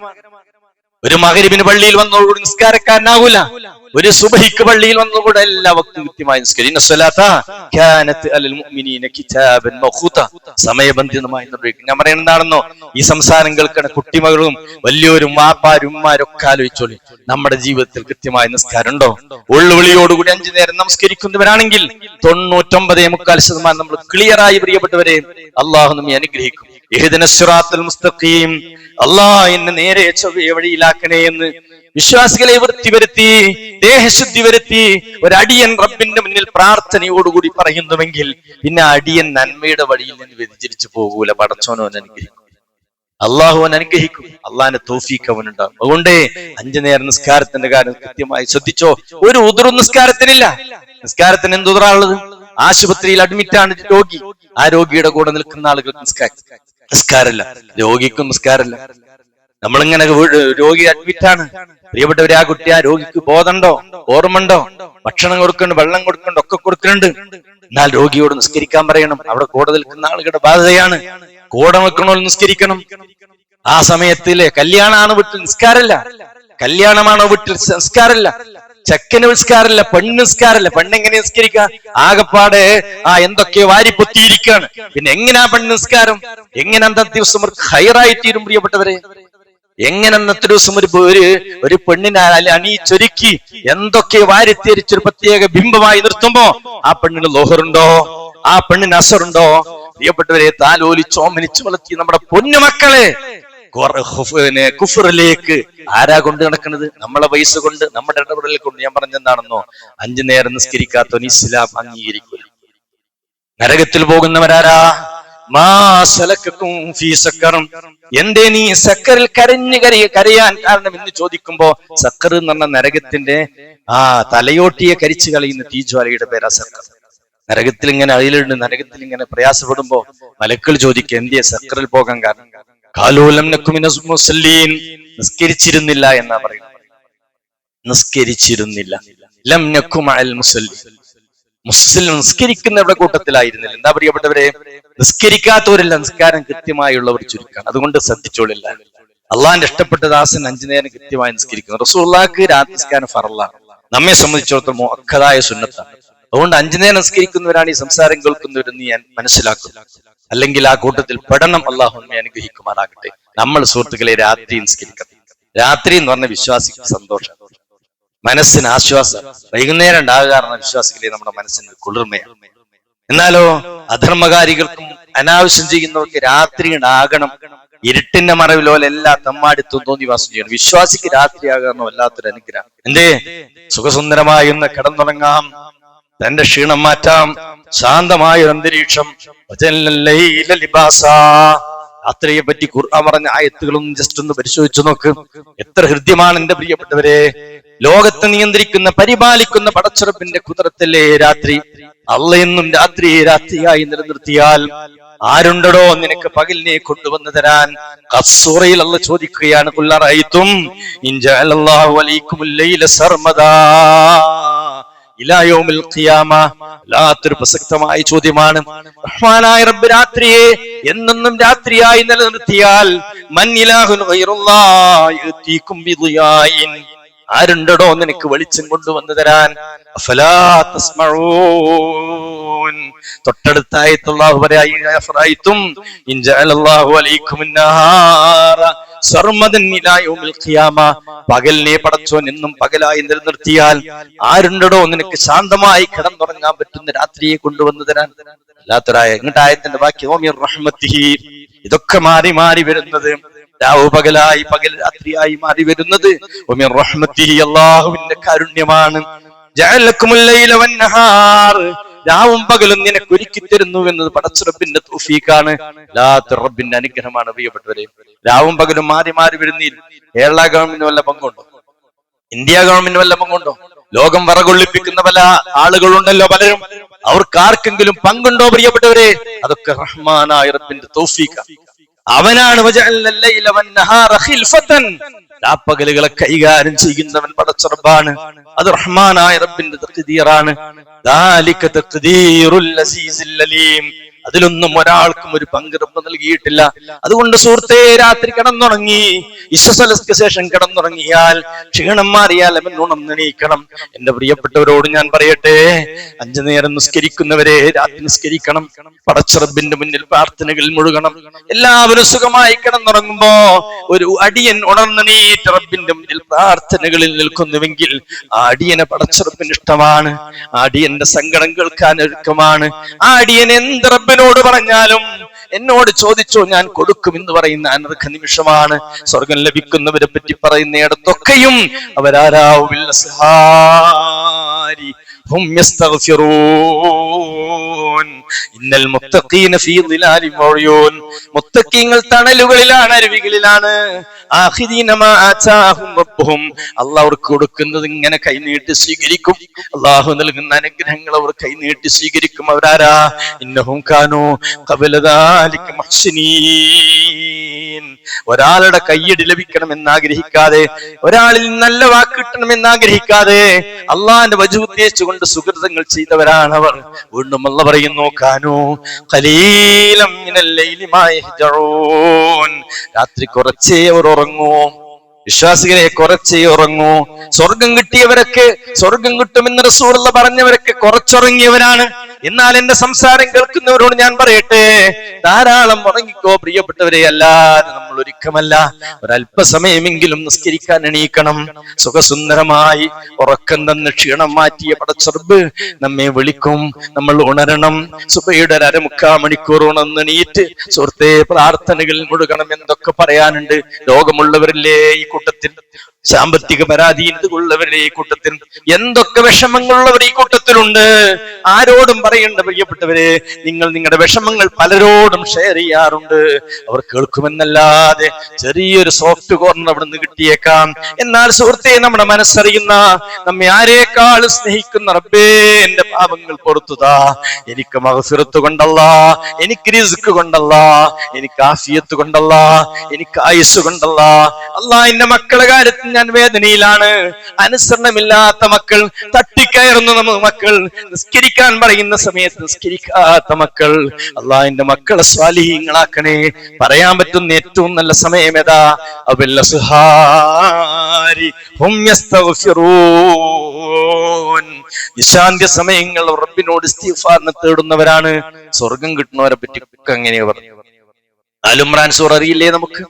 ഒരു മഗ്‌രിബിന് പള്ളിയിൽ വന്നതോടുകൂടി നിസ്കാരക്കാരനാകൂല, ഒരു സുബഹിക്ക് പള്ളിയിൽ വന്നതോടെ എല്ലാ വക്തും കൃത്യമായി നിസ്കരിക്കും. സമയബന്ധിതമായി നിർവഹിക്കും. ഞാൻ പറയുന്നത് എന്താണെന്നോ, ഈ സംസാരം കേൾക്കുന്ന കുട്ടിമകളും വലിയവരും വാപ്പാരും ഉമ്മാരൊക്കെ ആലോചിച്ചോളി, നമ്മുടെ ജീവിതത്തിൽ കൃത്യമായ നിസ്കാരം ഉണ്ടോ? ഉള്ളുവിളിയോടുകൂടി 5 നേരം നമസ്കരിക്കുന്നവരാണെങ്കിൽ 99.4% നമ്മൾ ക്ലിയറായി പ്രിയപ്പെട്ടവരെ അള്ളാഹു നമ്മെ അനുഗ്രഹിക്കും. ഇഹ്ദിനസ് സിറാത്തുൽ മുസ്തഖീം, അല്ലാഹ് എന്നെ നേരെ ചൊവ്വേ വഴിയിലാക്കണേ എന്ന് വിശ്വാസികളെ വൃത്തി വരുത്തി, ദേഹശുദ്ധി വരുത്തി ഒരടിയൻ റബ്ബിന്റെ മുന്നിൽ പ്രാർത്ഥനയോടുകൂടി പറയുന്നുവെങ്കിൽ പിന്നെ അടിയൻ നന്മയുടെ വഴിയിൽ നിന്ന് വ്യതിചരിച്ചു പോകൂല. പടച്ചോനോ അനുഗ്രഹിക്കും, അള്ളാഹു അനുഗ്രഹിക്കും, അള്ളാഹിന്റെ തൗഫീഖ് അവനുണ്ടാകും. അതുകൊണ്ട് 5 നേരം നിസ്കാരത്തിന്റെ കാര്യം കൃത്യമായി ശ്രദ്ധിച്ചോ. ഒരു ഉദുറും നിസ്കാരത്തിനില്ല. നിസ്കാരത്തിന് എന്ത് ഉദറാണുള്ളത്? ആശുപത്രിയിൽ അഡ്മിറ്റാണ് രോഗി, ആ രോഗിയുടെ കൂടെ നിൽക്കുന്ന ആളുകൾക്ക് നിസ്കാരമില്ല, രോഗിക്കും നിസ്കാരമില്ല. നമ്മളിങ്ങനെ രോഗി അഡ്മിറ്റാണ്, പ്രിയപ്പെട്ടവരെ, ആ കുട്ടി ആ രോഗിക്ക് ബോധമുണ്ടോ, ഓർമ്മയുണ്ടോ, ഭക്ഷണം കൊടുക്കുന്നുണ്ട്, വെള്ളം കൊടുക്കുന്നുണ്ട്, ഒക്കെ കൊടുക്കുന്നുണ്ട്. എന്നാൽ രോഗിയോട് നിസ്കരിക്കാൻ പറയണം. അവിടെ കൂടെ നിൽക്കുന്ന ആളുകളുടെ ബാധ്യതയാണ്. കൂടെ നിൽക്കണോ നിസ്കരിക്കണം. ആ സമയത്തിലെ കല്യാണമാണ് വീട്ടിൽ നിസ്കാരമില്ല, കല്യാണമാണോ വീട്ടിൽ സംസ്കാരമില്ല, ചെക്കന് നിസ്കാരമില്ല, പെണ്ണ് നിസ്കാരമില്ല. പെണ്ണെങ്ങനെ നിസ്കരിക്ക? ആകപ്പാടെ എന്തൊക്കെയോ വാരിപ്പൊത്തിയിരിക്കാണ്. പിന്നെ എങ്ങനെയാ പെണ്ണ് നിസ്കാരം? എങ്ങനെ അന്നത്തെ ദിവസം ഹൈറായി തീരും പ്രിയപ്പെട്ടവരെ? എങ്ങനെ അന്നത്തെ ദിവസം ഒരു പെണ്ണിനെ അണിയിച്ചൊരുക്കി എന്തൊക്കെ വാരിത്തേരിച്ചൊരു പ്രത്യേക ബിംബമായി നിർത്തുമ്പോ ആ പെണ്ണിന് ലോഹറുണ്ടോ, ആ പെണ്ണിന് അസറുണ്ടോ? പ്രിയപ്പെട്ടവരെ, താലോലിച്ചോമനിച്ച് വളർത്തി നമ്മുടെ പൊന്നുമക്കളെ കുഫറിലേക്ക് ആരാ കൊണ്ട് നടക്കുന്നത്? നമ്മളെ വയസ്സ് കൊണ്ട്, നമ്മുടെ ഇടപെടൽ കൊണ്ട്. ഞാൻ പറഞ്ഞെന്താണെന്നോ, 5 നേരം നിസ്കരിക്കാത്തവൻ ഇസ്ലാം അംഗീകരിക്കുക. നരകത്തിൽ പോകുന്നവരാരാ? എന്തേ നീ സക്കറിൽ കരയാൻ കാരണം എന്ന് ചോദിക്കുമ്പോ, സക്കർ എന്ന് പറഞ്ഞ നരകത്തിന്റെ തലയോട്ടിയെ കരിച്ചു കളയുന്ന തീജ്വാലയുടെ പേരാ സക്കർ. നരകത്തിൽ ഇങ്ങനെ അയിലുണ്ട്, നരകത്തിൽ ഇങ്ങനെ പ്രയാസപ്പെടുമ്പോ മലക്കൾ ചോദിക്കുക, എന്തേ സക്കറിൽ പോകാൻ കാരണം? കാലൂലം മുസല്ലീൻ, നിസ്കരിച്ചിരുന്നില്ല എന്നാ പറയുന്നത്. നിസ്കരിച്ചിരുന്നില്ല. ലം നക്കു മഅൽ മുസല്ലീൻ, മുസ്ലിം നിസ്കരിക്കുന്നവരുടെ കൂട്ടത്തിലായിരുന്നില്ല. എന്താ പ്രിയപ്പെട്ടവരെ, നിസ്കരിക്കാത്തവരില്ല, നിസ്കാരം കൃത്യമായുള്ളവർ ചുരുക്കാണ്. അതുകൊണ്ട് ശ്രദ്ധിച്ചോളില്ല. അള്ളാഹിന്റെ ഇഷ്ടപ്പെട്ട ദാസൻ 5 നേരം കൃത്യമായി നിസ്കരിക്കുന്നു. റസൂലുള്ളാഹിക്ക് രാത്രി നിസ്കാരം ഫറളാണ്, നമ്മെ സംബന്ധിച്ചിടത്തോളം മുഅക്കദായ സുന്നത്താണ്. അതുകൊണ്ട് 5 നേരം നിസ്കരിക്കുന്നവരാണ് ഈ സംസാരം കേൾക്കുന്നവരെന്ന് ഞാൻ മനസ്സിലാക്കും. അല്ലെങ്കിൽ ആ കൂട്ടത്തിൽ പെടണം. അള്ളാഹു നമ്മെ അനുഗ്രഹിക്കുമാറാകട്ടെ. നമ്മൾ സുഹൃത്തുക്കളെ രാത്രി നിസ്കരിക്കണം. രാത്രി എന്ന് പറഞ്ഞ വിശ്വാസിക്ക് സന്തോഷം, മനസ്സിന് ആശ്വാസം. വൈകുന്നേരം ഉണ്ടാകാറുള്ള വിശ്വാസികളെ നമ്മുടെ മനസ്സിന് കുളിർമയാണ്. എന്നാലോ അധർമ്മകാരികൾക്കും അനാവശ്യം ചെയ്യുന്നവർക്ക് രാത്രി ഉണ്ടാകണം. ഇരുട്ടിന്റെ മറവിലോലെ എല്ലാ തമ്മാടിത്തും തോന്നിവാസം ചെയ്യണം. വിശ്വാസിക്ക് രാത്രിയാകാറോ വല്ലാത്തൊരു അനുഗ്രഹം. എന്തേ? സുഖസുന്ദരമായി ഒന്ന് കിടന്നുറങ്ങാം, തന്റെ ക്ഷീണം മാറ്റാം, ശാന്തമായ ഒരു അന്തരീക്ഷം. രാത്രിയെ പറ്റി ഖുർആൻ പറഞ്ഞ ആയത്തുകളൊന്നും ജസ്റ്റ് ഒന്ന് പരിശോധിച്ചു നോക്ക്. എത്ര ഹൃദ്യമാണ് എന്റെ പ്രിയപ്പെട്ടവരെ. ലോകത്തെ നിയന്ത്രിക്കുന്ന പരിപാലിക്കുന്ന പടച്ചുറപ്പിന്റെ കുതിരത്തല്ലേ രാത്രി. അള്ളയെന്നും രാത്രിയെ രാത്രിയായി നിലനിർത്തിയാൽ ആരുണ്ടടോ നിനക്ക് പകലിനെ കൊണ്ടുവന്നു തരാൻ? ഖസ്സൂറയിൽ അള്ളാഹ് ചോദിക്കുകയാണ്, ഖുല്ലറഅയ്തും ഇൻ ജഅലല്ലാഹു അലൈക്കുമുൽ ലൈല സർമദാ ഇലാ യൗമിൽ ഖിയാമ. വല്ലാത്തൊരു പ്രസക്തമായ ചോദ്യമാണ്. റഹ്മാനായ റബ്ബ് രാത്രിയെ എന്നെന്നും രാത്രിയായി നിലനിർത്തിയാൽ മൻ ഇലാഹുൻ ഗൈറുല്ലാഹി യഅതീകും ബിദിയായിൻ, ആരുണ്ടടോ നിനക്ക് വെളിച്ചം കൊണ്ടുവന്നു തരാൻ? അഫലാ തസ്മഊൻ. തൊട്ടടുത്തായിട്ട് അല്ലാഹു പറയുന്നു, ഇൻ ജഅലല്ലാഹു അലൈക്കുമുൻ നഹാറ സർമദൻ ഇലാ യൗമിൽ ഖിയാമ. പകലിനെ പടച്ചോൻ എന്നും പകലായി നിലനിർത്തിയാൽ ആരുണ്ടടോ നിനക്ക് ശാന്തമായി കിടന്നുറങ്ങാൻ പറ്റുന്ന രാത്രിയെ കൊണ്ടുവന്നു തരാൻ? അല്ലാത്തൊരായ ഇങ്ങോട്ട് ആയത്തിന്റെ ബാക്കി ഓമിർ റഹ്മത്തിഹി. ഇതൊക്കെ മാറി മാറി വരുന്നത്, രാവ് പകലായി പകൽ രാത്രിയായി മാറി വരുന്നത് ഓമിർ റഹ്മത്തിഹി, അല്ലാഹുവിന്റെ കാരുണ്യമാണ്. ജഅലക്കുമുൽ ലൈല വന്നഹാർ, രാവും പകലും നിനക്ക് ഒരുക്കി തരുന്നു എന്നത് പടച്ചുറപ്പിന്റെ തൗഫീഖാണ്, റബ്ബിന്റെ അനുഗ്രഹമാണ്. പ്രിയപ്പെട്ടവരെ, രാവും പകലും മാറി മാറി വരുന്നതിൽ കേരള ഗവൺമെന്റ് വല്ല പങ്കുണ്ടോ? ഇന്ത്യ ഗവൺമെന്റ് വല്ല പങ്കുണ്ടോ? ലോകം വറകൊള്ളിപ്പിക്കുന്ന പല ആളുകളുണ്ടല്ലോ, പലരും. അവർക്ക് ആർക്കെങ്കിലും പങ്കുണ്ടോ പ്രിയപ്പെട്ടവരെ? അതൊക്കെ റഹ്മാനായ റബ്ബിന്റെ തൗഫീഖ. അവനാണ് രാപ്പകലുകളെ കൈകാര്യം ചെയ്യുന്നവൻ പടച്ചറബാണ്. അത് റഹ്മാനായ റബ്ബിന്റെ തഖ്ദീറാണ്. അതിലൊന്നും ഒരാൾക്കും ഒരു പങ്കെടുപ്പ് നൽകിയിട്ടില്ല. അതുകൊണ്ട് സുഹൃത്തേ, രാത്രി കിടന്നുറങ്ങി, ഇശാക്ക് ശേഷം കിടന്നുറങ്ങിയാൽ ക്ഷീണം മാറിയാൽ അവൻ ഉണർന്നെണീക്കണം. എന്റെ പ്രിയപ്പെട്ടവരോട് ഞാൻ പറയട്ടെ, 5 നേരം നിസ്കരിക്കുന്നവരെ രാത്രി നിസ്കരിക്കണം. പടച്ചറബിന്റെ മുന്നിൽ പ്രാർത്ഥനകളിൽ മുഴുകണം. എല്ലാവരും സുഖമായി കിടന്നുറങ്ങുമ്പോ ഒരു അടിയൻ ഉണർന്നെണീറ്റ് റബ്ബിന്റെ മുന്നിൽ പ്രാർത്ഥനകളിൽ നിൽക്കുന്നുവെങ്കിൽ ആ അടിയനെ പടച്ചറബിന് ഇഷ്ടമാണ്. ആ അടിയന്റെ സങ്കടം കേൾക്കാൻ ഒരുക്കമാണ്. ആ അടിയൻ എന്ത് റബ്ബിനോട് പറഞ്ഞാലും എന്നോട് ചോദിച്ചോ ഞാൻ കൊടുക്കും എന്ന് പറയുന്ന അനർഘ നിമിഷമാണ്. സ്വർഗം ലഭിക്കുന്നവരെ പറ്റി പറയുന്നിടത്തൊക്കെയും അവരാരാവുൽ ഹും യസ്തഗ്ഫിറൂൻ ഇന്നൽ മുത്തഖീന ഫീ ളിലാലിൻ വഉയൂൻ. മുത്തഖീങ്ങൾ തണലുകളിലാണ്, അരുവികളിലാണ്. ആഖിദീന മാ ആതാഹും റബ്ബുഹും. അല്ലാഹു അവർക്ക് കൊടുക്കുന്നത് ഇങ്ങനെ കൈനീട്ടി സ്വീകരിക്കും. അല്ലാഹു നൽകുന്ന അനുഗ്രഹങ്ങൾ അവർ കൈനീട്ടി സ്വീകരിക്കും. അവരാരാ? ഇന്നഹും കാനൂ ഖബല ദാലിക മുഹ്സിനീൻ. ഒരാളുടെ കയ്യടി ലഭിക്കണമെന്ന് ആഗ്രഹിക്കാതെ, ഒരാളിൽ നല്ല വാക്ക് കിട്ടണമെന്ന് ആഗ്രഹിക്കാതെ അള്ളാന്റെ വജു ഉദ്ദേശിച്ചുകൊണ്ട് സുഹൃതങ്ങൾ ചെയ്തവരാണ് അവർ. വീണ്ടും അല്ലാഹു പറയുന്നു, കാനൂ ഖലീലം മിനൽ ലൈലി മാ യഹ്ജഊൻ. രാത്രി കുറച്ചേ അവർ ഉറങ്ങൂ. വിശ്വാസികളെ, കുറച്ചേ ഉറങ്ങൂ. സ്വർഗം കിട്ടിയവരൊക്കെ, സ്വർഗം കിട്ടുമെന്ന് റസൂലുള്ള പറഞ്ഞവരൊക്കെ കുറച്ചുറങ്ങിയവരാണ്. എന്നാൽ എന്റെ സംസാരം കേൾക്കുന്നവരോട് ഞാൻ പറയട്ടെ, ധാരാളം ഉറങ്ങിക്കോ പ്രിയപ്പെട്ടവരെ. അല്ലാതെ നമ്മൾ ഒരുക്കമല്ല. ഒരല്പസമയമെങ്കിലും നിസ്കരിക്കാൻ എണീക്കണം. സുഖസുന്ദരമായി ഉറക്കം തന്ന് ക്ഷീണം മാറ്റിയ പടച്ചറബ് നമ്മെ വിളിക്കും. നമ്മൾ ഉണരണം. സുബഹിയുടെ 1/4 മണിക്കൂർ ഉണർന്നെണീറ്റ് സുഹൃത്തെ പ്രാർത്ഥനകളിൽ മുഴുകണം. എന്തൊക്കെ പറയാനുണ്ട്. രോഗമുള്ളവരില്ലേ ഈ കൂട്ടത്തിൽ? സാമ്പത്തിക പരാധീനതയുള്ളവരുടെ ഈ കൂട്ടത്തിൽ, എന്തൊക്കെ വിഷമങ്ങളുള്ളവർ ഈ കൂട്ടത്തിലുണ്ട്. ആരോടും പറയേണ്ട പ്രിയപ്പെട്ടവരെ, നിങ്ങൾ നിങ്ങളുടെ വിഷമങ്ങൾ പലരോടും ഷെയർ ചെയ്യാറുണ്ട്. അവർ കേൾക്കുമെന്നല്ലാതെ ചെറിയൊരു സോഫ്റ്റ് കോർണർ അവിടെ നിന്ന് കിട്ടിയേക്കാം. എന്നാൽ സുഹൃത്തെ, നമ്മുടെ മനസ്സറിയുന്ന, നമ്മെ ആരേക്കാൾ സ്നേഹിക്കുന്ന റബ്ബേ, എന്റെ പാപങ്ങൾ പൊറുത്തുതാ. എനിക്ക് മഗ്ഫിറത്ത് കൊണ്ടല്ല, എനിക്ക് റിസ്ക് കൊണ്ടല്ല, എനിക്ക് ആഫിയത്ത് കൊണ്ടല്ല, എനിക്ക് ആയുസ് കൊണ്ടല്ല. അല്ലാഹ്, എന്റെ മക്കളുടെ കാര്യത്തിൽ ഞാൻ വേദനയിലാണ്. അനുസരണമില്ലാത്ത മക്കൾ, തട്ടിക്കയറുന്ന മക്കൾ, നിസ്കരിക്കാൻ പറയുന്ന സമയത്ത് നിസ്കരിക്കാത്ത മക്കൾ. അള്ളാഹിന്റെ മക്കളെ സ്വാലിഹീങ്ങളാക്കണേ. പറയാൻ പറ്റുന്ന ഏറ്റവും നല്ല സമയം ഏതാ? നിശാന്ത്യ സമയങ്ങൾ റബ്ബിനോട് ഇസ്തിഗ്ഫാറിനെ തേടുന്നവരാണ്. സ്വർഗം കിട്ടുന്നവരെ പറ്റി എങ്ങനെയാ പറഞ്ഞു? ആൽ ഇംറാൻ സൂറ അറിയില്ലേ നമുക്ക്?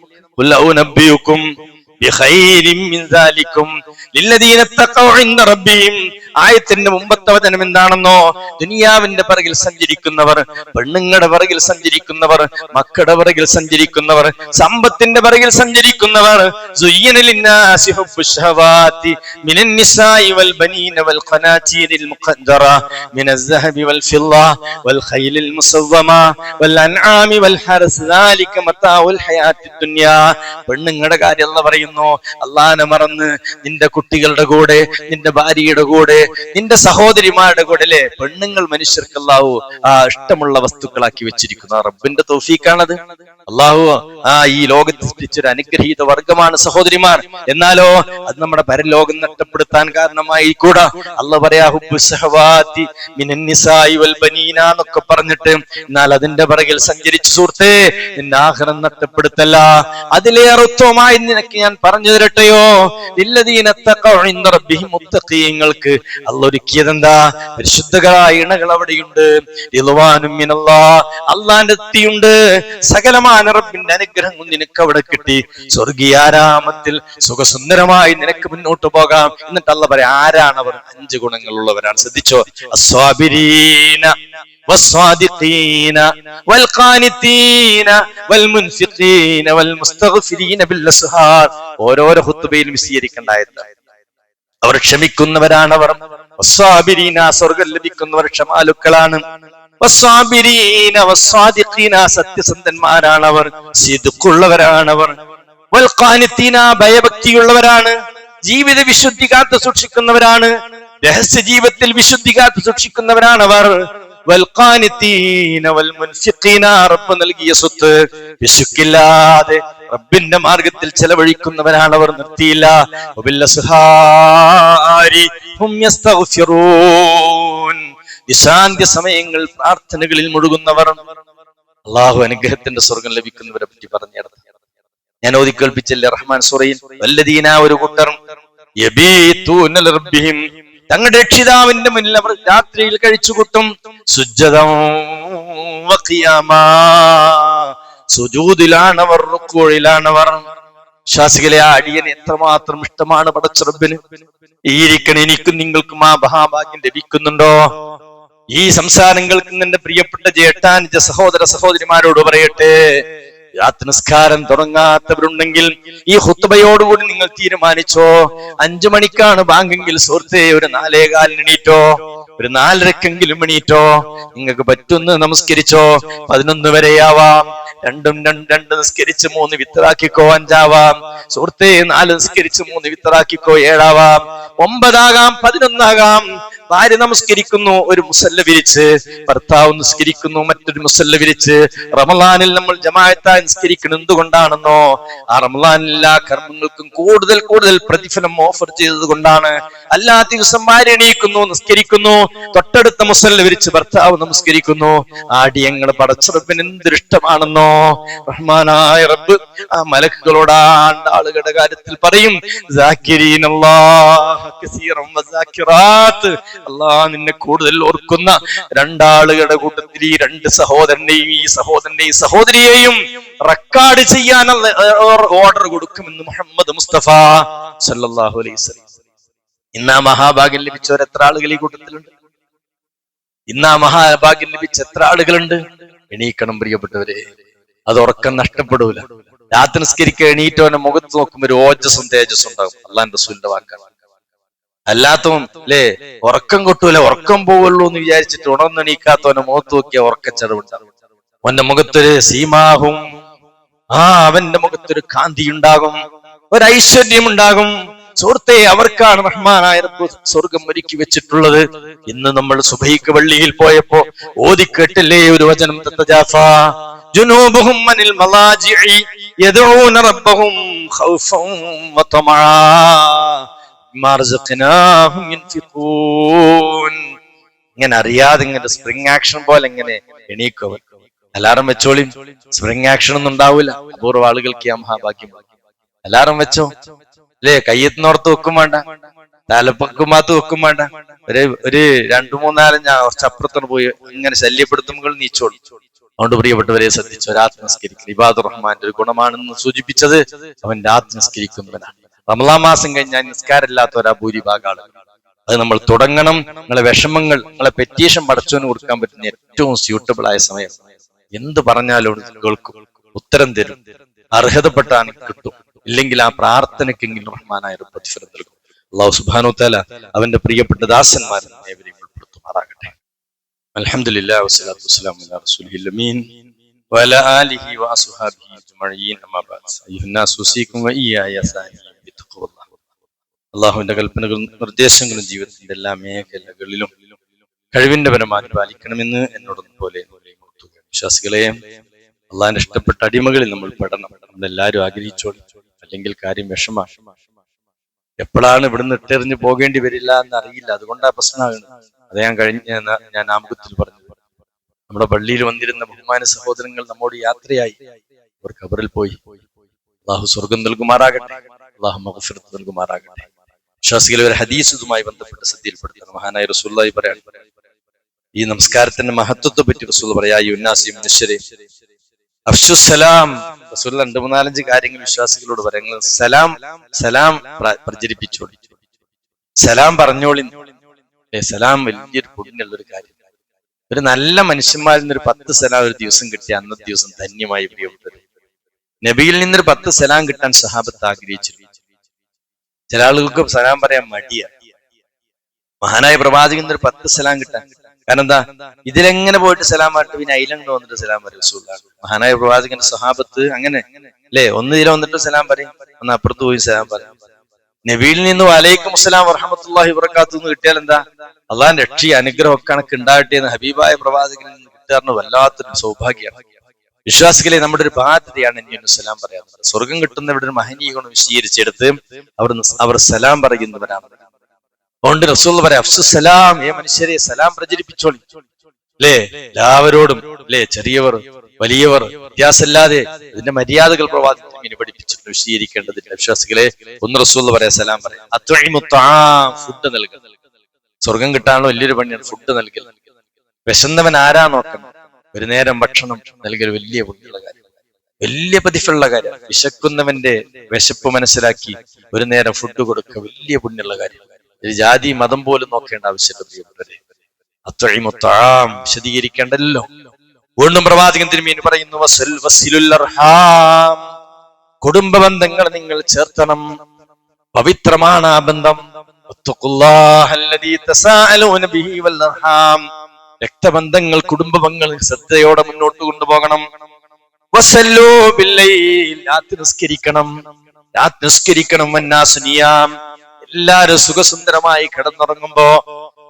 ആയത്തിന്റെ മുമ്പത്തെ വചനം എന്താണെന്നോ? ദുനിയാവിന്റെ പിറകിൽ സഞ്ചരിക്കുന്നവർ, പെണ്ണുങ്ങളുടെ പിറകിൽ സഞ്ചരിക്കുന്നവർ, മക്കളുടെ പിറകിൽ സഞ്ചരിക്കുന്നവർ, സമ്പത്തിന്റെ പിറകിൽ സഞ്ചരിക്കുന്നവർ. പെണ്ണുങ്ങളുടെ കാര്യം അല്ലാഹു പറയുന്നു. അള്ളാഹനെ മറന്ന് നിന്റെ കുട്ടികളുടെ കൂടെ, നിന്റെ ഭാര്യയുടെ കൂടെ, നിന്റെ സഹോദരിമാരുടെ കൂടെ അല്ലെ പെണ്ണുങ്ങൾ മനുഷ്യർക്ക് അല്ലാഹു ഇഷ്ടമുള്ള വസ്തുക്കളാക്കി വെച്ചിരിക്കുന്ന റബ്ബിന്റെ തൗഫീഖാണത്. അല്ലാഹു ഈ ലോകത്ത് സൃഷ്ടിച്ചൊരു അനുഗ്രഹീത വർഗമാണ് സഹോദരിമാർ. എന്നാലോ അത് നമ്മുടെ പരലോകം നഷ്ടപ്പെടുത്താൻ കാരണമായി കൂടാ. അല്ലാഹു പറയാ ഹുബ്ബു സഹവാതി മിനൻ നിസായി വൽ ബനീന എന്നൊക്കെ പറഞ്ഞിട്ട്, എന്നാൽ അതിന്റെ പിറകിൽ സഞ്ചരിച്ചു സുഹൃത്തേ, നിന്റെ ആഖിറം നഷ്ടപ്പെടുത്തല്ല. അതിലേറെ ഉത്തമമായി നിനക്ക് ഞാൻ പറഞ്ഞു തരട്ടെയോ? ലില്ലദീന തഖൗ ഇൻദ റബ്ബിഹിം മുത്തഖീങ്ങൾക്ക് അല്ലാഹു ഒരുക്കിയതെന്താ? പരിശുദ്ധകളായ ഇണകൾ അവിടെയുണ്ട്. റിദ്വാനും മിനല്ലാഹ്, അല്ലാഹുവിന്റെ തൃപ്തിയുണ്ട്. സകലമായ റബ്ബിന്റെ അനുഗ്രഹം നിനക്ക് അവിടെ കിട്ടി. സ്വർഗീയാരാമത്തിൽ സുഖസുന്ദരമായി നിനക്ക് മുന്നോട്ട് പോകാം. എന്നിട്ട് അല്ലാഹു പറയാം, ആരാണ് അവർ? 5 ഗുണങ്ങളുള്ളവരാണ്. ശ്രദ്ധിച്ചോ? അസ്വാബിരീന والصادقين والقانتين والمنفقين والمستغفرين بالأسحار. ഓരോരോ ഖുത്ബയിലും വിശദീകരിക്കേണ്ടതായത് അവർ ക്ഷമിക്കുന്നവരാണവർ, വസ്സാബിരീന സ്വർഗ്ഗം ലഭിക്കുന്നവർ ക്ഷമാലുക്കളാണ്. വസ്സാബിരീന വസ്സാദിഖീന സത്യസന്ധന്മാരാണവർ, സിദ്ഖുള്ളവരാണവർ. വൽഖാനിതീന ഭയഭക്തിയുള്ളവരാണ്, ജീവിത വിശുദ്ധി കാത്തു സൂക്ഷിക്കുന്നവരാണ്, രഹസ്യ ജീവിതത്തിൽ വിശുദ്ധി കാത്തു സൂക്ഷിക്കുന്നവരാണവർ. വൽഖാനിതീന വൽമുൻഫിഖീന റബ്ബ് നൽകിയ സ്വത്ത് പിശുക്കില്ലാതെ റബ്ബിന്റെ മാർഗത്തിൽ ചെലവഴിക്കുന്നവരാണവർ, നിർത്തിയില്ല. വബില്ലസ്ഹാരി ഹും യസ്തഗ്ഫിറൂൻ, നിശാന്ത്യ സമയങ്ങൾ പ്രാർത്ഥനകളിൽ മുഴുകുന്നവർ. അള്ളാഹു അനുഗ്രഹത്തിന്റെ സ്വർഗം ലഭിക്കുന്നവരെ പറ്റി പറഞ്ഞിടത്ത് ഞാൻ ഓതി കേൾപ്പിച്ചല്ലേ റഹ്മാൻ സൂറയിൽ. വല്ലദീന ഒരു കൂട്ടർ യബീതൂന ലറബ്ബിഹിം, തങ്ങളുടെ രക്ഷിതാവിന്റെ മുന്നിൽ അവർ രാത്രിയിൽ കഴിച്ചുകൂട്ടും. സുജ്ജദം വഖിയാമാ, സുജൂദിലാണവർ, റുക്കൂഇലാണവർ. വിശ്വാസികളെ, ആ അടിയന് എത്രമാത്രം ഇഷ്ടമാണ് പടച്ച റബ്ബിന്. ഈ ഇരിക്കണ എനിക്കും നിങ്ങൾക്കും ആ മഹാഭാഗ്യം ലഭിക്കുന്നുണ്ടോ? ഈ സംസാരം കേൾക്കുന്ന എന്റെ പ്രിയപ്പെട്ട ജ്യേഷ്ഠാനുജ സഹോദര സഹോദരിമാരോട് പറയട്ടെ, രാത്രി നിസ്കാരം തുടങ്ങാത്തവരുണ്ടെങ്കിൽ ഈ ഖുത്ബയോടുകൂടി നിങ്ങൾ തീരുമാനിച്ചോ, 5 മണിക്കാണ് ബാങ്കെങ്കിൽ സുഹൃത്തെ ഒരു 4:15 എണീറ്റോ, ഒരു 4:30 എണീറ്റോ. നിങ്ങൾക്ക് പറ്റുന്ന നമസ്കരിച്ചോ. 11 വരെയാവാം. 2 നിസ്കരിച്ച് 3 വിത്തറാക്കിക്കോ. 5 ആവാം. സുഹൃത്തെ 4 നിസ്കരിച്ച് 3 വിത്തറാക്കിക്കോ. 7 ആവാം. 9 ആകാം. 11 ആകാം. ഭാര്യ നമസ്കരിക്കുന്നു, ഒരു മുസല്ല വിരിച്ച്. ഭർത്താവ് നിസ്കരിക്കുന്നു, മറ്റൊരു മുസല്ല വിരിച്ച്. റമളാനിൽ നമ്മൾ ജമാഅത്തായി നിസ്കരിക്കുന്നത് എന്തുകൊണ്ടാണെന്നോ, ആ റമളാനിൽ എല്ലാ കർമ്മങ്ങൾക്കും കൂടുതൽ പ്രതിഫലം ഓഫർ ചെയ്തത് കൊണ്ടാണ്. എല്ലാ ദിവസം ഭാര്യ എണീക്കുന്നു, നിസ്കരിക്കുന്നു, തൊട്ടടുത്ത മുസല്ല വിരിച്ച് ഭർത്താവ് നമസ്കരിക്കുന്നു. ആടിയങ്ങൾ പടച്ച റബ്ബിന് എന്തിഷ്ടമാണെന്നോ. റഹ്മാനായ റബ്ബ് ആ മലക്കുകളോട് ആളുകളുടെ കാര്യത്തിൽ പറയും, അല്ലാഹ് നിന്നെ കൂടുതൽ ഓർക്കുന്ന 2 ആളുകളുടെ കൂട്ടത്തിൽ ഈ 2 സഹോദരനെയും ഈ സഹോദരിയെയും റെക്കോർഡ് ചെയ്യാൻ ഓർഡർ കൊടുക്കുമെന്ന് മുഹമ്മദ് മുസ്തഫ സല്ലല്ലാഹു അലൈഹി വസല്ലം. ഇന്ന് ആ മഹാഭാഗ്യം ലഭിച്ചവർ എത്ര ആളുകൾ ഈ കൂട്ടത്തിലുണ്ട്? ഇന്ന് ആ മഹാഭാഗ്യം ലഭിച്ച എത്ര ആളുകളുണ്ട്? എണീക്കണം പ്രിയപ്പെട്ടവരെ, അത് ഉറക്കം നഷ്ടപ്പെടൂല. രാത്രി നിസ്കരിക്കുക, എണീറ്റവന്റെ മുഖത്ത് നോക്കുമ്പോൾ ഒരു ഓജസ്സും തേജസ്സും ഉണ്ടാകും. അള്ളാന്റെ റസൂലിന്റെ വാക്കാണ്. അല്ലാത്തവൻ അല്ലേ ഉറക്കം കൊട്ടൂല, ഉറക്കം പോവുള്ളൂ എന്ന് വിചാരിച്ചിട്ട് ഉണർന്നെണീക്കാത്തവന്റെ മുഖത്ത് നോക്കിയ ഉറക്കച്ചെറവുണ്ടാകും. അവന്റെ മുഖത്തൊരു സീമാഹും, അവന്റെ മുഖത്തൊരു കാന്തി ഉണ്ടാകും, ഒരു ഐശ്വര്യം ഉണ്ടാകും. സുഹൃത്തെ, അവർക്കാണ് റഹ്മാനായ റബ്ബ് സ്വർഗം ഒരുക്കി വെച്ചിട്ടുള്ളത്. ഇന്ന് നമ്മൾ സുബഹിക്ക് പള്ളിയിൽ പോയപ്പോ ഓതിക്കേട്ടില്ലേ ഒരു വചനം, തതജാഫാ ജുനൂബുഹും അനിൽ മലാജിഇ യദഊന റബ്ബഹും ഖൗഫൻ വതമആ മിമ്മാ റസഖ്നാഹും യൻഫിഖൂൻ. ഇങ്ങനെ അറിയാതെ ഇങ്ങനെ സ്പ്രിംഗ് ആക്ഷൻ പോലെ ഇങ്ങനെ എണീക്കും. അലാറം വെച്ചോളി, സ്പ്രിംഗ് ആക്ഷൻ ഒന്നും ഉണ്ടാവൂല. അപൂർവ ആളുകൾക്ക് ആ മഹാഭാഗ്യം. അലാറം വെച്ചോ അല്ലേ, കയ്യെത്തുന്നോർത്ത് വെക്കും വേണ്ട, തലപ്പൊക്കുമാത്ത് വെക്കും വേണ്ട. ഒരു 2, 3, 4 കുറച്ച് അപ്പുറത്തോട്ട് പോയി ഇങ്ങനെ ശല്യപ്പെടുത്തുമ്പോൾ നീച്ചോളൂ. അതുകൊണ്ട് പ്രിയപ്പെട്ടവരെ ശ്രദ്ധിച്ചു, രാത്രി നിസ്കരിക്കൽ ഇബാദുർ റഹ്മാന്റെ ഒരു ഗുണമാണെന്ന് സൂചിപ്പിച്ചത് അവൻ രാത്രി നിസ്കരിക്കുന്നവനാണ്. റമളാൻ മാസം കഴിഞ്ഞാൽ നിസ്കാരമില്ലാത്തവരാ ഭൂരിഭാഗം ആളുകൾ. അത് നമ്മൾ തുടങ്ങണം. നിങ്ങളെ വിഷമങ്ങൾ, നിങ്ങളെ പെറ്റീഷൻ പടച്ചവന് കൊടുക്കാൻ പറ്റുന്ന ഏറ്റവും സ്യൂട്ടബിൾ ആയ സമയം. എന്ത് പറഞ്ഞാലും കേൾക്കും, ഉത്തരം തരും, അർഹതപ്പെട്ട കിട്ടും. ഇല്ലെങ്കിൽ ആ പ്രാർത്ഥനയ്ക്കെങ്കിലും റഹ്മാനായ പ്രതിഫലം നൽകും. അല്ലാഹു സുബ്ഹാനഹു വ തആല അവന്റെ പ്രിയപ്പെട്ട ദാസന്മാരെ ഏവരെയും ഉൾപ്പെടുത്തുമാറാകട്ടെ. അൽഹംദുലില്ലാഹി വസ്സലാത്തു വസ്സലാമു അലാ റസൂലിൽ അമീൻ വഅലാ ആലിഹി വഅസ്ഹാബിഹി അജ്മഈൻ. അമ്മാ ബഅദ്. അയ്യുഹന്നാസു ഉസീകും വഇയ്യായ സാഹിബി ബിത്തഖ്വല്ലാഹ്. അല്ലാഹുവിന്റെ കൽപ്പനകളും നിർദ്ദേശങ്ങളും ജീവിതത്തിന്റെ എല്ലാ മേഖലകളിലും കഴിവിന്റെ പരമാവധി പാലിക്കണമെന്ന് എന്നോടൊന്നും പോലെ വിശ്വാസികളെ, അള്ളാഹിന്റെ ഇഷ്ടപ്പെട്ട അടിമകളിൽ നമ്മൾ പെടണം. നമ്മളെല്ലാവരും ആഗ്രഹിച്ചോളി, അല്ലെങ്കിൽ കാര്യം വിഷമാണ്. എപ്പോഴാണ് ഇവിടുന്ന് ഇട്ടെറിഞ്ഞ് പോകേണ്ടി വരില്ല എന്ന് അറിയില്ല. അതുകൊണ്ടാ പ്രശ്നമാകുന്നത്. അത് ഞാൻ ആമുഖത്തിൽ പറഞ്ഞു. നമ്മുടെ പള്ളിയിൽ വന്നിരുന്ന ബഹുമാന സഹോദരങ്ങൾ നമ്മോട് യാത്രയായി, അവർ ഖബറിൽ പോയി. അള്ളാഹു സ്വർഗം നൽകുമാറാകട്ടെ, അള്ളാഹു മഗ്ഫിറത്ത് നൽകുമാറാകട്ടെ. വിശ്വാസികളെ, ഒരു ഹദീസ് ഇതുമായി ബന്ധപ്പെട്ട് ശ്രദ്ധയിൽപ്പെടുത്തണം. മഹാനായ റസൂലുള്ളാഹി പറയാൻ, ഈ നമസ്കാരത്തിന്റെ മഹത്വത്തെ പറ്റി റസൂൽ പറയാ, അഫ്ശുസ്സലാം. റസൂൽ 2, 3, 4 കാര്യങ്ങൾ വിശ്വാസികളോട് പറയുന്നത്, സലാം പ്രചരിപ്പിച്ചോളി, സലാം പറഞ്ഞോളി. സലാം വലിയൊരു പുണ്യമുള്ളൊരു കാര്യം. ഒരു നല്ല മനുഷ്യന്മാരിൽ നിന്ന് ഒരു 10 സലാം ഒരു ദിവസം കിട്ടിയ അന്നത്തെ ദിവസം ധന്യമായി പ്രിയപ്പെട്ടത്. നബിയിൽ നിന്നൊരു 10 സലാം കിട്ടാൻ സഹാബത്ത് ആഗ്രഹിച്ചിരുന്നു. ചില ആളുകൾക്ക് സലാം പറയാൻ മടിയാണ്. മഹാനായ പ്രവാചകൻ ഒരു 10 സലാം കിട്ടാൻ കാരണം എന്താ, ഇതിലെങ്ങനെ പോയിട്ട് സലാം പാട്ട് പിന്നെ അയിലങ്ങ് വന്നിട്ട് സലാം പറയും റസൂലുള്ളാഹി. മഹാനായ പ്രവാചകന്റെ സ്വഹാബത്ത് അങ്ങനെ അല്ലെ, ഒന്ന് ഇതിലെ വന്നിട്ട് സലാം പറയും, ഒന്ന് അപ്പുറത്ത് പോയി സലാം പറയും. നബിയിൽ നിന്ന് വലൈക്കും അസ്സലാം വറഹ്മത്തുള്ളാഹി വബറകാതുഹു എന്ന് കിട്ടിയാൽ എന്താ, അള്ളാഹിന്റെ രക്ഷ അനുഗ്രഹം ഒക്കെ കണക്ക് ഉണ്ടാകട്ടെ എന്ന് ഹബീബായ പ്രവാചകനിൽ നിന്ന് കിട്ടാറുണ്ട്. വല്ലാത്തൊരു സൗഭാഗ്യമാണ്. വിശ്വാസികളെ, നമ്മുടെ ഒരു ബാധ്യതയാണ് ഇനി ഒന്ന് സലാം പറയാറുള്ളത്. സ്വർഗം കിട്ടുന്നവരുടെ ഒരു മഹനീയ ഗുണം വിശദീകരിച്ചെടുത്ത് അവർ സലാം പറയുന്നവരാണ്. അതുകൊണ്ട് റസൂൽ പറയാം, അഫ്സു സലാം, മനുഷ്യരെ സലാം പ്രചരിപ്പിച്ചോളി അല്ലേ, എല്ലാവരോടും അല്ലെ, ചെറിയവർ വലിയവർ വ്യത്യാസമില്ലാതെ ഇതിന്റെ മര്യാദകൾ പ്രവാചകൻ പഠിപ്പിച്ചിട്ട് വിശദീകരിക്കേണ്ടതില്ല. വിശ്വാസികളെ, ഒന്ന് റസൂൽ പറയാ സലാം പറയാം. ഫുഡ് നൽകുക, സ്വർഗം കിട്ടാനുള്ള വലിയൊരു പണിയാണ് ഫുഡ് നൽകൽ. വിശന്നവൻ ആരാ നോക്കണം, ഒരു നേരം ഭക്ഷണം നൽകൽ വലിയ പുണ്യമുള്ള കാര്യം, വലിയ പ്രതിഫലമുള്ള കാര്യം. വിശക്കുന്നവന്റെ വിശപ്പ് മനസ്സിലാക്കി ഒരു നേരം ഫുഡ് കൊടുക്കുക വലിയ പുണ്യമുള്ള കാര്യം. ഒരു ജാതി മതം പോലും നോക്കേണ്ട ആവശ്യമില്ല. അത്വഇമുത്താം വിശദീകരിക്കേണ്ടല്ലോ. വീണ്ടും പ്രവാചകൻ തിരുമേനി പറയുന്നു, കുടുംബ ബന്ധങ്ങൾ നിങ്ങൾ ചേർത്തണം, പവിത്രമാണ് ആ ബന്ധം. രക്തബന്ധങ്ങൾ കുടുംബങ്ങൾ ശ്രദ്ധയോടെ മുന്നോട്ട് കൊണ്ടുപോകണം. നിസ്കരിക്കണം. എല്ലാരും സുഖസുന്ദരമായി കിടന്നുറങ്ങുമ്പോ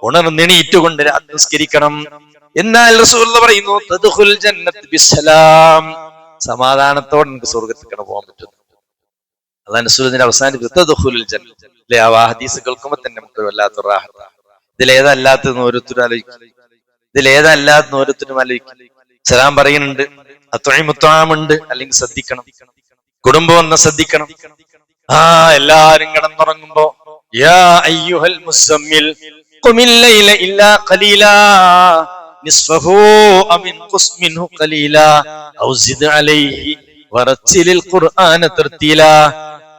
ഉണർന്നെണീറ്റുകൊണ്ട് നിസ്കരിക്കണം. എന്നാൽ റസൂലുള്ളാഹി പറയുന്നു, തദ്ഖുൽ ജന്നത്ത് ബിസ്സലാം, സമാധാനത്തോടെ നമുക്ക് സ്വർഗ്ഗത്തിൽ പോകാൻ പറ്റും. അതാണ് റസൂലുള്ളാഹിന്റെ അവസാനം തദ്ഖുൽ ജന്നത്ത് അല്ലേ. ആ ഹദീസ് കേൾക്കുമ്പോൾ തന്നെ നമുക്ക് വല്ലാത്ത റാഹത്താണ്. ഇതിലേതല്ലാത്തതെന്ന് ഓരോരുത്തരും ആലോചിക്കും, ഇതിലേതല്ലാത്തതെന്ന് ഓരോരുത്തരും ആലോചിക്കും. സലാം പറയുന്നുണ്ട്, അത്വഇമുത്താമുണ്ട്, അല്ലെങ്കിൽ ശ്രദ്ധിക്കണം, കുടുംബം ഒന്ന് ശ്രദ്ധിക്കണം. എല്ലാരും കിടന്നുറങ്ങുമ്പോ യാ അയ്യുഹൽ മുസമ്മിൽ ഖുമിൽ ലൈല ഇല്ലാ ഖലീലാ നിസ്ഫഹു അമിൻ ഖുസ് മിൻഹു ഖലീലാ ഔ സിദ് അലൈഹി വറത്തിലിൽ ഖുർആന തർത്തീലാ.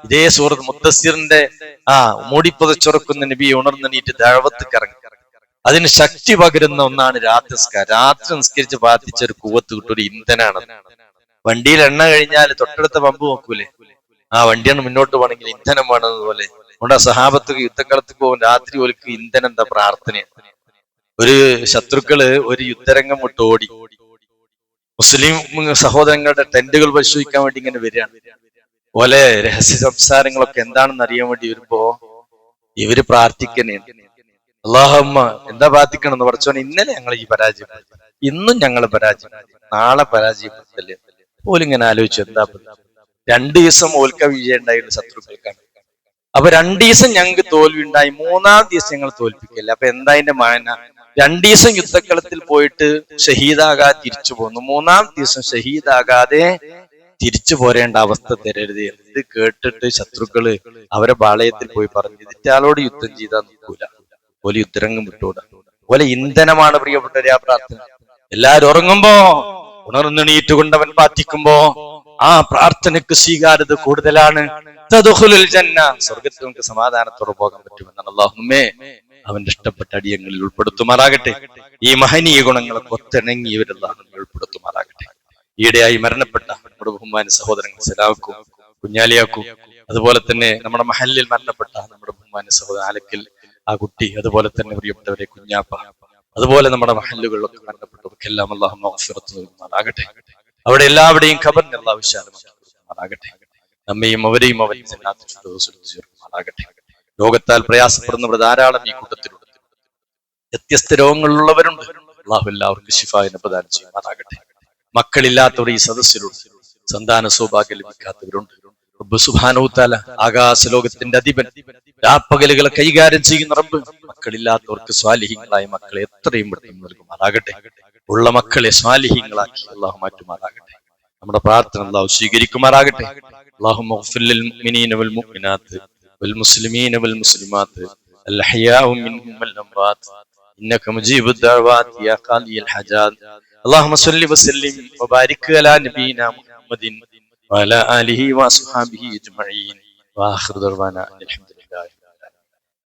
ഇതേ സൂറത്ത് മുദ്ദസ്സിറിന്റെ മൂടിപ്പുതച്ചുറക്കുന്ന നബി ഉണർന്നെണീറ്റ് ദഅവത്ത് ഇറങ്ങി. അതിന് ശക്തി പകരുന്ന ഒന്നാണ് രാത്രി നിസ്കാരം. രാത്രി നിസ്കരിച്ച് പ്രാർത്ഥിച്ച ഒരു കൂവത്ത് കിട്ടും, ഒരു ഇന്ധനാണ്. വണ്ടിയിൽ എണ്ണ കഴിഞ്ഞാൽ തൊട്ടടുത്ത പമ്പ് നോക്കൂലേ, വണ്ടിയാണ് മുന്നോട്ട് പോകണമെങ്കിൽ ഇന്ധനം വേണമെന്നതുപോലെ. അതുകൊണ്ട് സഹാബത്ത് യുദ്ധക്കളത്തിൽ പോകും, രാത്രി ഒലിക്ക് ഇന്ധനം എന്താ, പ്രാർത്ഥനയാണ്. ഒരു ശത്രുക്കള് ഒരു യുദ്ധരംഗം വിട്ട് ഓടി, മുസ്ലിം സഹോദരങ്ങളുടെ ടെന്റുകൾ പരിശോധിക്കാൻ വേണ്ടി ഇങ്ങനെ വരികയാണ്. പോലെ രഹസ്യ സംസാരങ്ങളൊക്കെ എന്താണെന്ന് അറിയാൻ വേണ്ടി വരുമ്പോ ഇവര് പ്രാർത്ഥിക്കുന്നതാണ്. അല്ലാഹുമ്മ, എന്താ പ്രാർത്ഥിക്കണം എന്ന് പറഞ്ഞോണ്ട്, ഇന്നലെ ഞങ്ങൾ ഈ പരാജയപ്പെട്ടു, ഇന്നും ഞങ്ങൾ പരാജയപ്പെട്ടു, നാളെ പരാജയപ്പെട്ടല്ലേ പോലും ഇങ്ങനെ ആലോചിച്ചു. എന്താ 2 ദിവസം ഓൽക്ക വിജയം ഉണ്ടായിരുന്നു ശത്രുക്കൾക്കാണ്. അപ്പൊ 2 ദിവസം ഞങ്ങൾക്ക് തോൽവി ഉണ്ടായി, 3-ാം ദിവസം ഞങ്ങൾ തോൽപ്പിക്കില്ല. അപ്പൊ എന്താ അതിന്റെ മാന? 2 ദിവസം യുദ്ധക്കളത്തിൽ പോയിട്ട് ഷഹീദാകാതെ തിരിച്ചു പോന്നു, 3-ാം ദിവസം ഷഹീദാകാതെ തിരിച്ചു പോരേണ്ട അവസ്ഥ തരരുത്. ഇത് കേട്ടിട്ട് ശത്രുക്കള് അവരെ പാളയത്തിൽ പോയി പറഞ്ഞു, ഇതിന്റെ ആളോട് യുദ്ധം ചെയ്താൽ നിൽക്കൂല, പോലെ യുദ്ധരംഗം വിട്ടൂടാ. പോലെ ഇന്ധനമാണ് പ്രിയപ്പെട്ടവരെ ആ പ്രാർത്ഥന. എല്ലാരും ഉറങ്ങുമ്പോ ഉണർന്നെണീറ്റുകൊണ്ടവൻ പ്രാർത്ഥിക്കുമ്പോ ആ പ്രാർത്ഥനയ്ക്ക് സ്വീകാര്യത കൂടുതലാണ്. തദ്ഖുലുൽ ജന്ന, സ്വർഗ്ഗത്തിൽ നമുക്ക് സമാധാനത്തോടെ പോകാൻ പറ്റുമെന്നാണ്. അല്ലാഹുമ്മേ അവന്റെ ഇഷ്ടപ്പെട്ട അടിയങ്ങളിൽ ഉൾപ്പെടുത്തുമാറാകട്ടെ. ഈ മഹനീയ ഗുണങ്ങളൊക്കെ ഒത്തിണങ്ങിയവരെല്ലാം ഉൾപ്പെടുത്തുമാറാകട്ടെ. ഈയിടെയായി മരണപ്പെട്ട നമ്മുടെ ബഹുമാന സഹോദരങ്ങൾ സലാക്കും കുഞ്ഞാലിയാക്കും, അതുപോലെ തന്നെ നമ്മുടെ മഹല്ലിൽ മരണപ്പെട്ട നമ്മുടെ ബഹുമാന സഹോദരൻ ആലക്കൽ ആ കുട്ടി, അതുപോലെ തന്നെ പ്രിയപ്പെട്ടവരെ കുഞ്ഞാപ്പ, അതുപോലെ നമ്മുടെ മഹല്ലുകളിലൊക്കെ മരണപ്പെട്ടവർക്കെല്ലാം അല്ലാഹു മഗ്ഫിറത്ത് നൽകുമാറാകട്ടെ. അവിടെ എല്ലാവരുടെയും ഖബറിനെ അല്ലാഹു വിശാലമാക്കുമാറാകട്ടെ. നമ്മയും അവരെയും അവൻ ചേർക്കുമാറാകട്ടെ. രോഗത്താൽ പ്രയാസപ്പെടുന്നവർ ധാരാളം ഈ കൂട്ടത്തിലുണ്ട്. വ്യത്യസ്ത രോഗങ്ങളുള്ളവരുണ്ട്. അല്ലാഹു എല്ലാവർക്കും ശിഫായിനെ പ്രദാനം ചെയ്യുമാറാകട്ടെ. മക്കളില്ലാത്തവർ ഈ സദസ്സിലുണ്ട്, സന്താന സൗഭാഗ്യം ലഭിക്കാത്തവരുണ്ട്. റബ്ബ് സുബ്ഹാനഹു തആല ആകാശ ലോകത്തിന്റെ അധിപൻ, രാപ്പകലുകളെ കൈകാര്യം ചെയ്യുന്ന റബ്ബ് മക്കളില്ലാത്തവർക്ക് സ്വാലിഹീങ്ങളായ മക്കളെ എത്രയും പെട്ടെന്ന് നൽകുമാറാകട്ടെ. ഉള്ള മക്കളെ സ്വാലിഹീങ്ങളാക്കി അല്ലാഹു മാറ്റുമാറാകട്ടെ. നമ്മുടെ പ്രാർത്ഥന അല്ലാഹു സ്വീകരിക്കുമാറാകട്ടെ. اللهم اغفر للمؤمنين والمؤمنات والمسلمين والمسلمات الأحياء منهم والأموات إنك مجيب الدعوات يا قاضي الحاجات. اللهم صل وسلم وبارك على نبينا محمد وعلى آله وأصحابه أجمعين وآخر دعوانا الحمد لله.